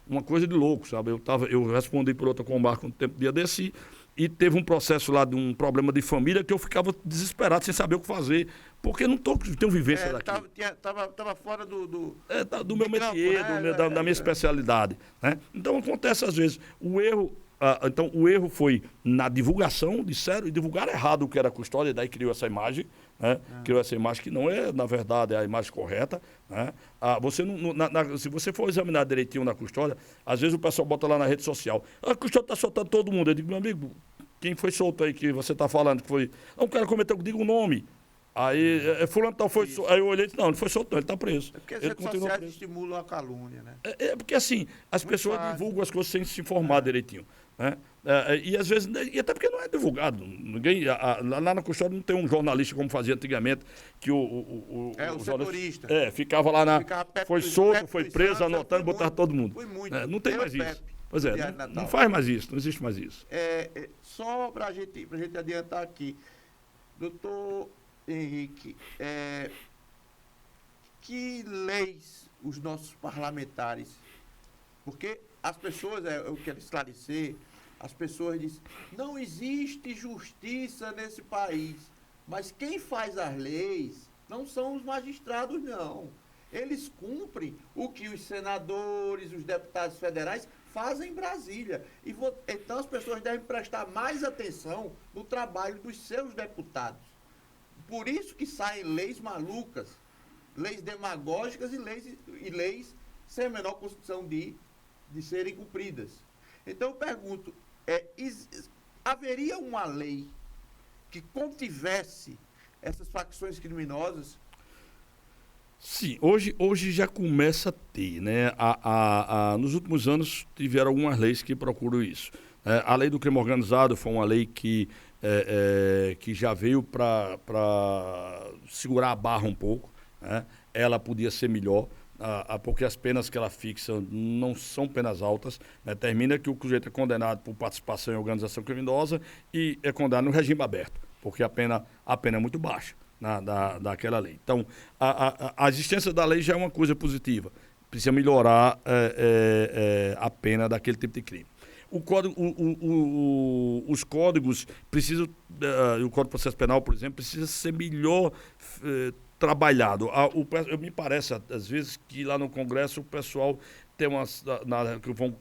uma coisa de louco, sabe? Eu respondi por outra comarca um dia desse e teve um processo lá de um problema de família que eu ficava desesperado, sem saber o que fazer, porque não tenho vivência daqui. Tava fora do meu métier, né? da minha especialidade. Né? Então acontece às vezes. O erro foi na divulgação, disseram e divulgaram errado o que era a custódia, e daí criou essa imagem, né? Criou essa imagem que não é, na verdade, a imagem correta. Né? Se você for examinar direitinho na custódia, às vezes o pessoal bota lá na rede social, a custódia está soltando todo mundo. Eu digo, meu amigo, quem foi solto aí que você está falando que foi? Não, o cara cometeu, diga o nome. Aí, fulano tal foi solto. Aí eu olhei e disse, não, ele foi solto, ele está preso. É porque as redes sociais estimulam a calúnia, né? Porque assim, as pessoas divulgam as coisas sem se informar direitinho. né? E às vezes, e até porque não é divulgado. Ninguém, lá na custódia não tem um jornalista como fazia antigamente, que o setorista. Ficava lá foi solto, foi preso, anotando, botava todo mundo. Foi muito. Não tem mais isso. Pois é, não faz mais isso, não existe mais isso. Só para a gente adiantar aqui, doutor Henrique, que leis os nossos parlamentares, porque as pessoas, eu quero esclarecer, as pessoas dizem, não existe justiça nesse país, mas quem faz as leis não são os magistrados, não. Eles cumprem o que os senadores, os deputados federais fazem em Brasília. Então as pessoas devem prestar mais atenção no trabalho dos seus deputados. Por isso que saem leis malucas, leis demagógicas e leis sem a menor condição de serem cumpridas. Então eu pergunto, haveria uma lei que contivesse essas facções criminosas? Sim, hoje já começa a ter, né? Nos últimos anos tiveram algumas leis que procuram isso. A lei do crime organizado foi uma lei que já veio para segurar a barra um pouco, né? Ela podia ser melhor, porque as penas que ela fixa não são penas altas, né? Termina que o sujeito é condenado por participação em organização criminosa e é condenado no regime aberto, porque a pena é muito baixa daquela lei. Então, a existência da lei já é uma coisa positiva. Precisa melhorar a pena daquele tipo de crime. Os códigos precisam, o Código de Processo Penal, por exemplo, precisa ser melhor trabalhado. Me parece, às vezes, que lá no Congresso o pessoal tem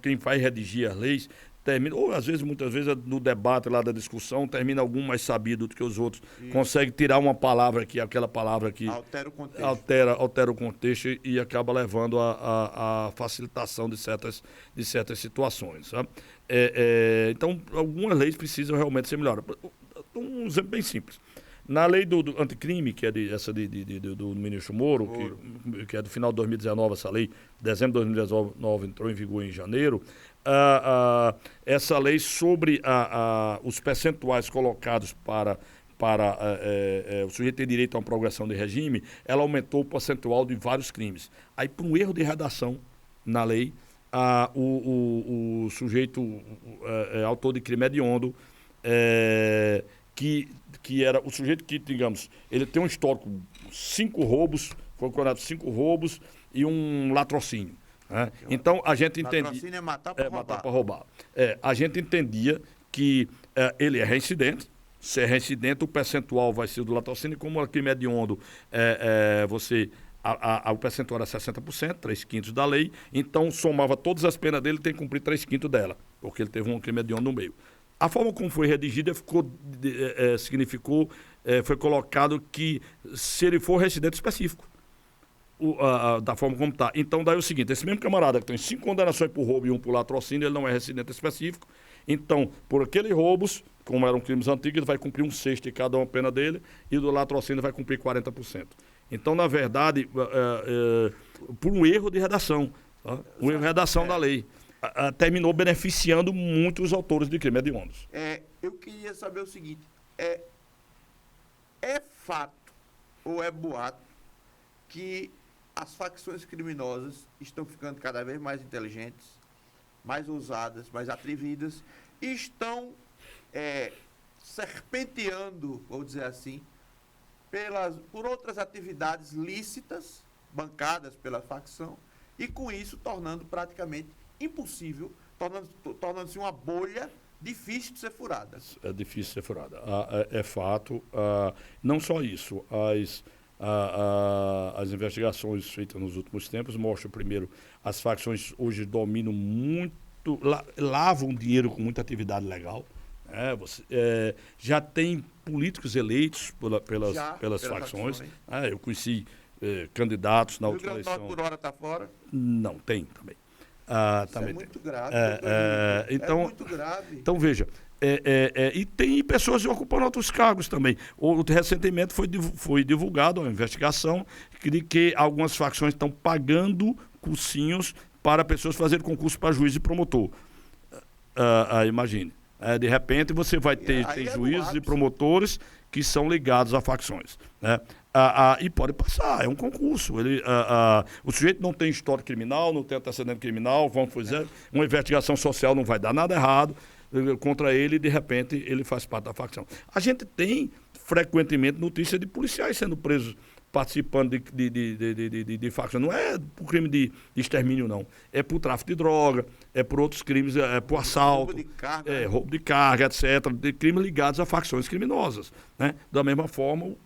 quem vai redigir as leis, termina, ou às vezes, muitas vezes, no debate lá da discussão, termina algum mais sabido do que os outros. Isso. Consegue tirar uma palavra que aquela palavra que altera o contexto. Altera o contexto e acaba levando a facilitação de certas situações. Sabe? Então, algumas leis precisam realmente ser melhoradas. Um exemplo bem simples. Na lei do anticrime, que é do ministro Moro, que é do final de 2019, essa lei, dezembro de 2019, entrou em vigor em janeiro, essa lei sobre os percentuais colocados para o sujeito ter direito a uma progressão de regime, ela aumentou o percentual de vários crimes. Aí, por um erro de redação na lei, o sujeito autor de crime hediondo, que era o sujeito que, digamos, ele tem um histórico, 5 roubos, foi condenado 5 roubos e um latrocínio. Né? Então, a gente entendia... Latrocínio é matar para roubar. Matar para roubar. A gente entendia que ele é reincidente. Se é reincidente, o percentual vai ser do latrocínio. Como o crime hediondo, o percentual era 60%, 3/5 da lei. Então, somava todas as penas dele, tem que cumprir 3/5 dela, porque ele teve um crime hediondo no meio. A forma como foi redigida foi colocado que se ele for reincidente específico, da forma como está. Então, daí é o seguinte, esse mesmo camarada que tem 5 condenações por roubo e 1 por latrocínio, ele não é reincidente específico. Então, por aqueles roubos, como eram crimes antigos, ele vai cumprir 1/6 de cada uma pena dele e do latrocínio vai cumprir 40%. Então, na verdade, por um erro de redação, tá? Um erro de redação da lei. Terminou beneficiando muito os autores de crime hediondos. Eu queria saber o seguinte, é fato ou é boato que as facções criminosas estão ficando cada vez mais inteligentes, mais ousadas, mais atrevidas, e estão serpenteando, vou dizer assim, por outras atividades lícitas, bancadas pela facção, e com isso tornando praticamente impossível, tornando-se uma bolha difícil de ser furada. É difícil de ser furada. É fato. Não só isso. As investigações feitas nos últimos tempos mostram, primeiro, as facções hoje dominam muito, lavam dinheiro com muita atividade legal. Já tem políticos eleitos pelas facções. Eu conheci candidatos na última eleição. O Rio Grande do Norte por hora está fora? Não, tem também. Também muito grave. Então, muito grave. Então, veja, e tem pessoas ocupando outros cargos também. Recentemente foi divulgado uma investigação de que algumas facções estão pagando cursinhos para pessoas fazerem concurso para juiz e promotor. imagine. De repente você vai ter tem juízes e promotores que são ligados a facções, né? E pode passar, é um concurso. O sujeito não tem história criminal, não tem antecedente criminal, vamos fazer uma investigação social, não vai dar nada errado contra ele e de repente ele faz parte da facção. A gente tem frequentemente notícia de policiais sendo presos participando de facção. Não é por crime de extermínio, não. É por tráfico de droga, é por outros crimes, é por assalto, roubo de carga, etc. De crimes ligados a facções criminosas, né? Da mesma forma,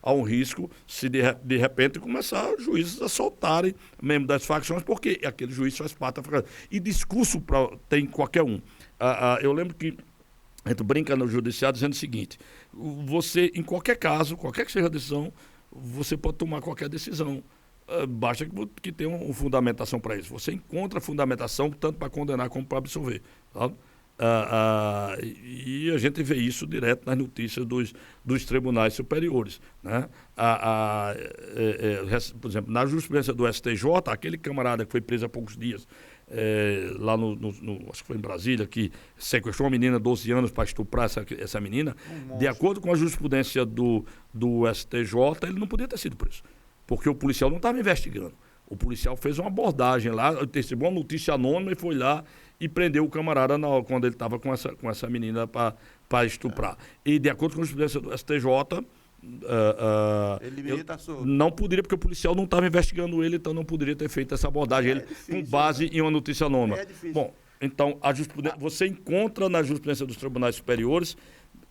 há um risco se de repente começar juízes a soltarem membros das facções, porque aquele juiz faz parte da facção. E discurso tem qualquer um. Eu lembro que a gente brinca no judiciário dizendo o seguinte: você, em qualquer caso, qualquer que seja a decisão, você pode tomar qualquer decisão. Basta que tenha uma fundamentação para isso. Você encontra fundamentação tanto para condenar como para absolver. Tá? E a gente vê isso direto nas notícias dos tribunais superiores, né? Por exemplo, na jurisprudência do STJ, aquele camarada que foi preso há poucos dias, lá acho que foi em Brasília, que sequestrou uma menina de 12 anos para estuprar essa menina, de acordo com a jurisprudência do STJ, ele não podia ter sido preso, porque o policial não estava investigando. O policial fez uma abordagem lá, recebeu uma notícia anônima e foi lá e prendeu o camarada quando ele estava com essa menina para estuprar. E de acordo com a jurisprudência do STJ, ele tá solto. Não poderia, porque o policial não estava investigando ele, então não poderia ter feito essa abordagem com base em uma notícia anônima. Bom, então você encontra na jurisprudência dos tribunais superiores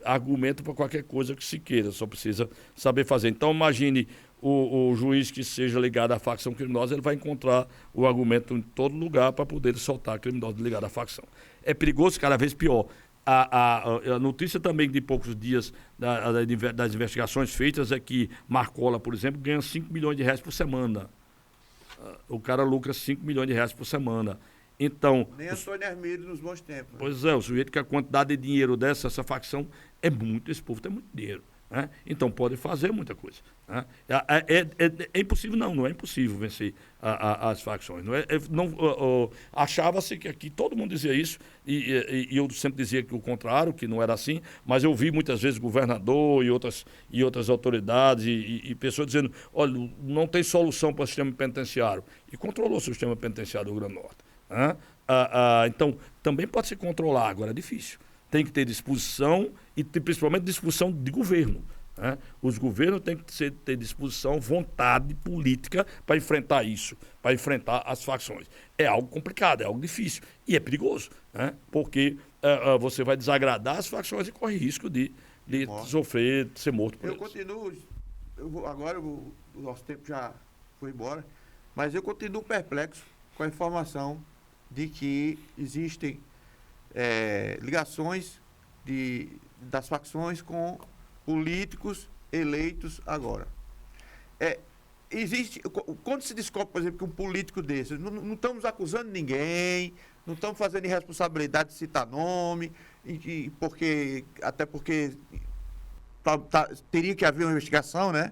argumento para qualquer coisa que se queira, só precisa saber fazer. Então imagine o juiz que seja ligado à facção criminosa, ele vai encontrar o argumento em todo lugar para poder soltar criminosos ligados à facção. É perigoso, cada vez pior. A notícia também de poucos dias das investigações feitas é que Marcola, por exemplo, ganha 5 milhões de reais por semana. O cara lucra 5 milhões de reais por semana. Então, nem Antônio Hermílio nos bons tempos. Pois é, o sujeito que a quantidade de dinheiro essa facção é muito, esse povo tem muito dinheiro. Né? Então pode fazer muita coisa. Né? É impossível, não é impossível vencer as facções. Achava-se que aqui todo mundo dizia isso, e eu sempre dizia que o contrário, que não era assim, mas eu vi muitas vezes governador e outras autoridades e pessoas dizendo: olha, não tem solução para o sistema penitenciário. E controlou o sistema penitenciário do Rio Grande do Norte. Né? Então, também pode se controlar, agora é difícil. Tem que ter disposição e principalmente disposição de governo. Né? Os governos têm que ter disposição, vontade política para enfrentar isso, para enfrentar as facções. É algo complicado, é algo difícil e é perigoso, né? Porque você vai desagradar as facções e corre risco de sofrer, de ser morto por eles. Continuo, agora o nosso tempo já foi embora, mas eu continuo perplexo com a informação de que existem ligações das facções com políticos eleitos agora. Quando se descobre, por exemplo, que um político desse, não estamos acusando ninguém, não estamos fazendo irresponsabilidade de citar nome, até porque teria que haver uma investigação, né?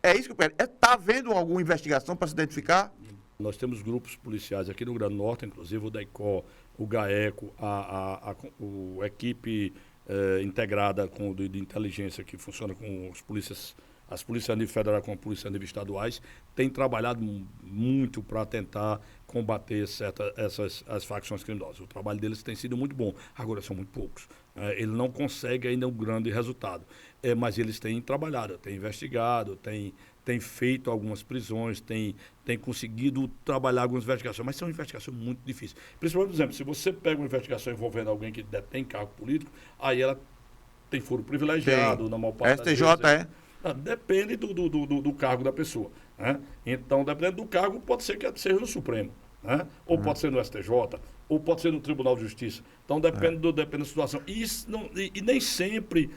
É isso que eu quero. Está havendo alguma investigação para se identificar? Nós temos grupos policiais aqui no Rio Grande do Norte, inclusive o DAICO, o GAECO, a equipe integrada de inteligência que funciona com as polícias a nível federal com a polícia a nível estaduais, tem trabalhado muito para tentar combater as facções criminosas. O trabalho deles tem sido muito bom, agora são muito poucos. Ele não consegue ainda um grande resultado, mas eles têm trabalhado, têm investigado, têm feito algumas prisões, têm conseguido trabalhar algumas investigações, mas são investigações muito difíceis. Principalmente, por exemplo, se você pega uma investigação envolvendo alguém que detém cargo político, aí ela tem foro privilegiado, na maior parte STJ das vezes. Depende do cargo da pessoa. Né? Então, dependendo do cargo, pode ser que seja no Supremo, né? Ou pode ser no STJ, ou pode ser no Tribunal de Justiça. Então, depende da situação. E nem sempre,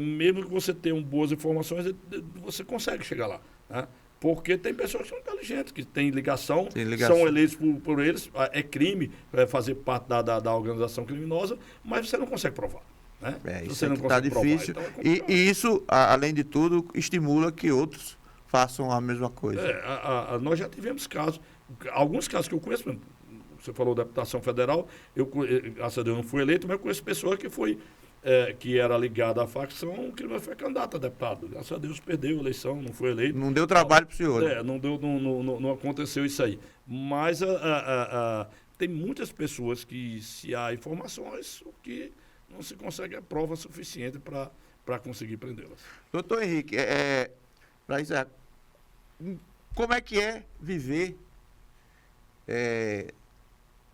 mesmo que você tenha boas informações, você consegue chegar lá. Né? Porque tem pessoas que são inteligentes, que têm ligação, são eleitos por eles, é crime fazer parte da organização criminosa, mas você não consegue provar. Né? Isso está difícil. Provar, então e isso, além de tudo, estimula que outros façam a mesma coisa. Nós já tivemos casos, alguns casos que eu conheço, Você falou da deputação federal, graças a Deus não fui eleito, mas eu conheço pessoa que era ligada à facção, que não foi candidato a deputado. Graças a Deus perdeu a eleição, não foi eleito. Não deu trabalho para o senhor. Não aconteceu isso aí. Mas tem muitas pessoas que, se há informações, que não se consegue a prova suficiente para conseguir prendê-las. Doutor Henrique, para isso, como é que é viver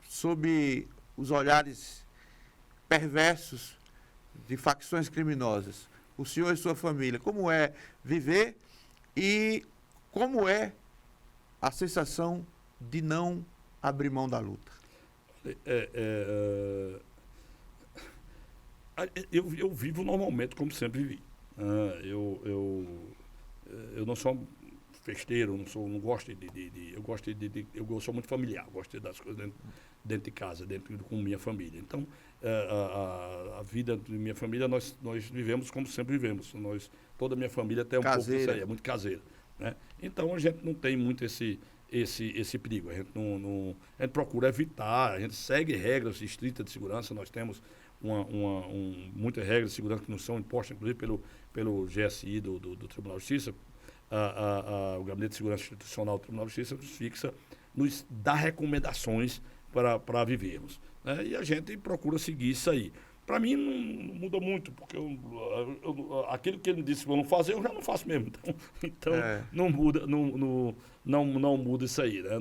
sob os olhares perversos de facções criminosas? O senhor e sua família, como é viver e como é a sensação de não abrir mão da luta? Eu vivo normalmente como sempre vivi. Eu não sou festeiro, não gosto eu sou muito familiar, gosto das coisas dentro de casa, com minha família. Então, a vida de minha família, nós vivemos como sempre vivemos. Toda a minha família tem um pouco disso aí, é muito caseira, né? Então, a gente não tem muito esse perigo. A gente procura evitar, a gente segue regras estritas de segurança. Nós temos muitas regras de segurança que nos são impostas, inclusive pelo GSI do Tribunal de Justiça. O Gabinete de Segurança Institucional do Tribunal de Justiça nos dá recomendações para vivermos, né? E a gente procura seguir isso aí. Para mim não muda muito, porque aquilo que ele disse que eu não fazer, eu já não faço mesmo. Então não muda, não muda isso aí, né?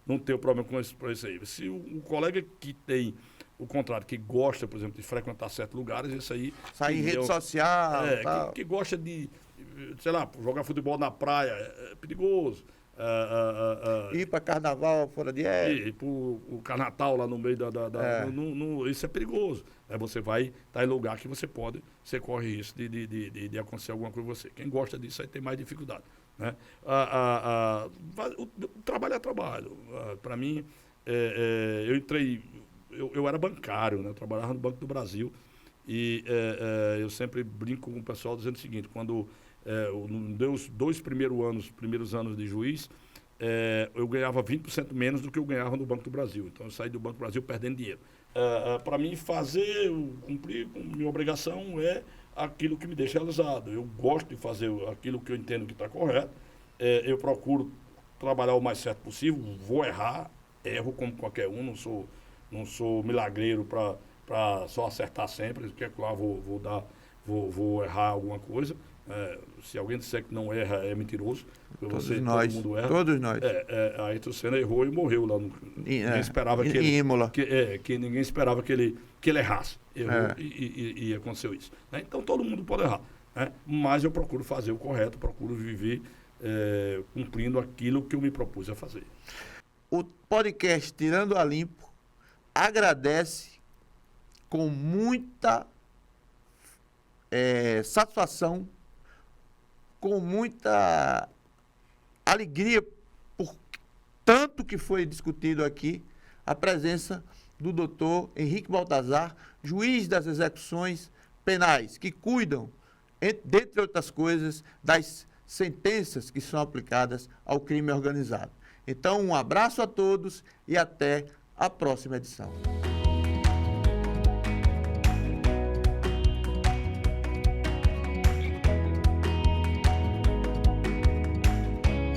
Não tem o problema com isso aí. Se o colega que tem o contrário, que gosta, por exemplo, de frequentar certos lugares, isso aí... Sair em rede social, tal. Que gosta de, sei lá, jogar futebol na praia, é perigoso. Ir para carnaval fora de época. Ir para o carnatal lá no meio isso é perigoso. Aí você vai estar em lugar que você corre risco de acontecer alguma coisa com você. Quem gosta disso aí tem mais dificuldade, né? O trabalho é trabalho. Para mim, eu entrei... Eu era bancário, né? Eu trabalhava no Banco do Brasil e eu sempre brinco com o pessoal dizendo o seguinte: quando deu os primeiros anos de juiz, eu ganhava 20% menos do que eu ganhava no Banco do Brasil. Então eu saí do Banco do Brasil perdendo dinheiro. Para mim, cumprir com minha obrigação é aquilo que me deixa realizado. Eu gosto de fazer aquilo que eu entendo que está correto. Eu procuro trabalhar o mais certo possível. Vou erro como qualquer um, não sou milagreiro para só acertar sempre, porque lá vou errar alguma coisa. Se alguém disser que não erra, é mentiroso. Todo mundo erra. Todos nós. Ayrton Senna errou e morreu lá. Ninguém esperava que ele, Imola. que ninguém esperava que ele errasse. Errou e aconteceu isso, né? Então todo mundo pode errar, né? Mas eu procuro fazer o correto, procuro viver cumprindo aquilo que eu me propus a fazer. O podcast Tirando a Limpo agradece com muita satisfação, com muita alegria por tanto que foi discutido aqui, a presença do doutor Henrique Baltazar, juiz das execuções penais, que cuidam, dentre outras coisas, das sentenças que são aplicadas ao crime organizado. Então, um abraço a todos e até a próxima edição.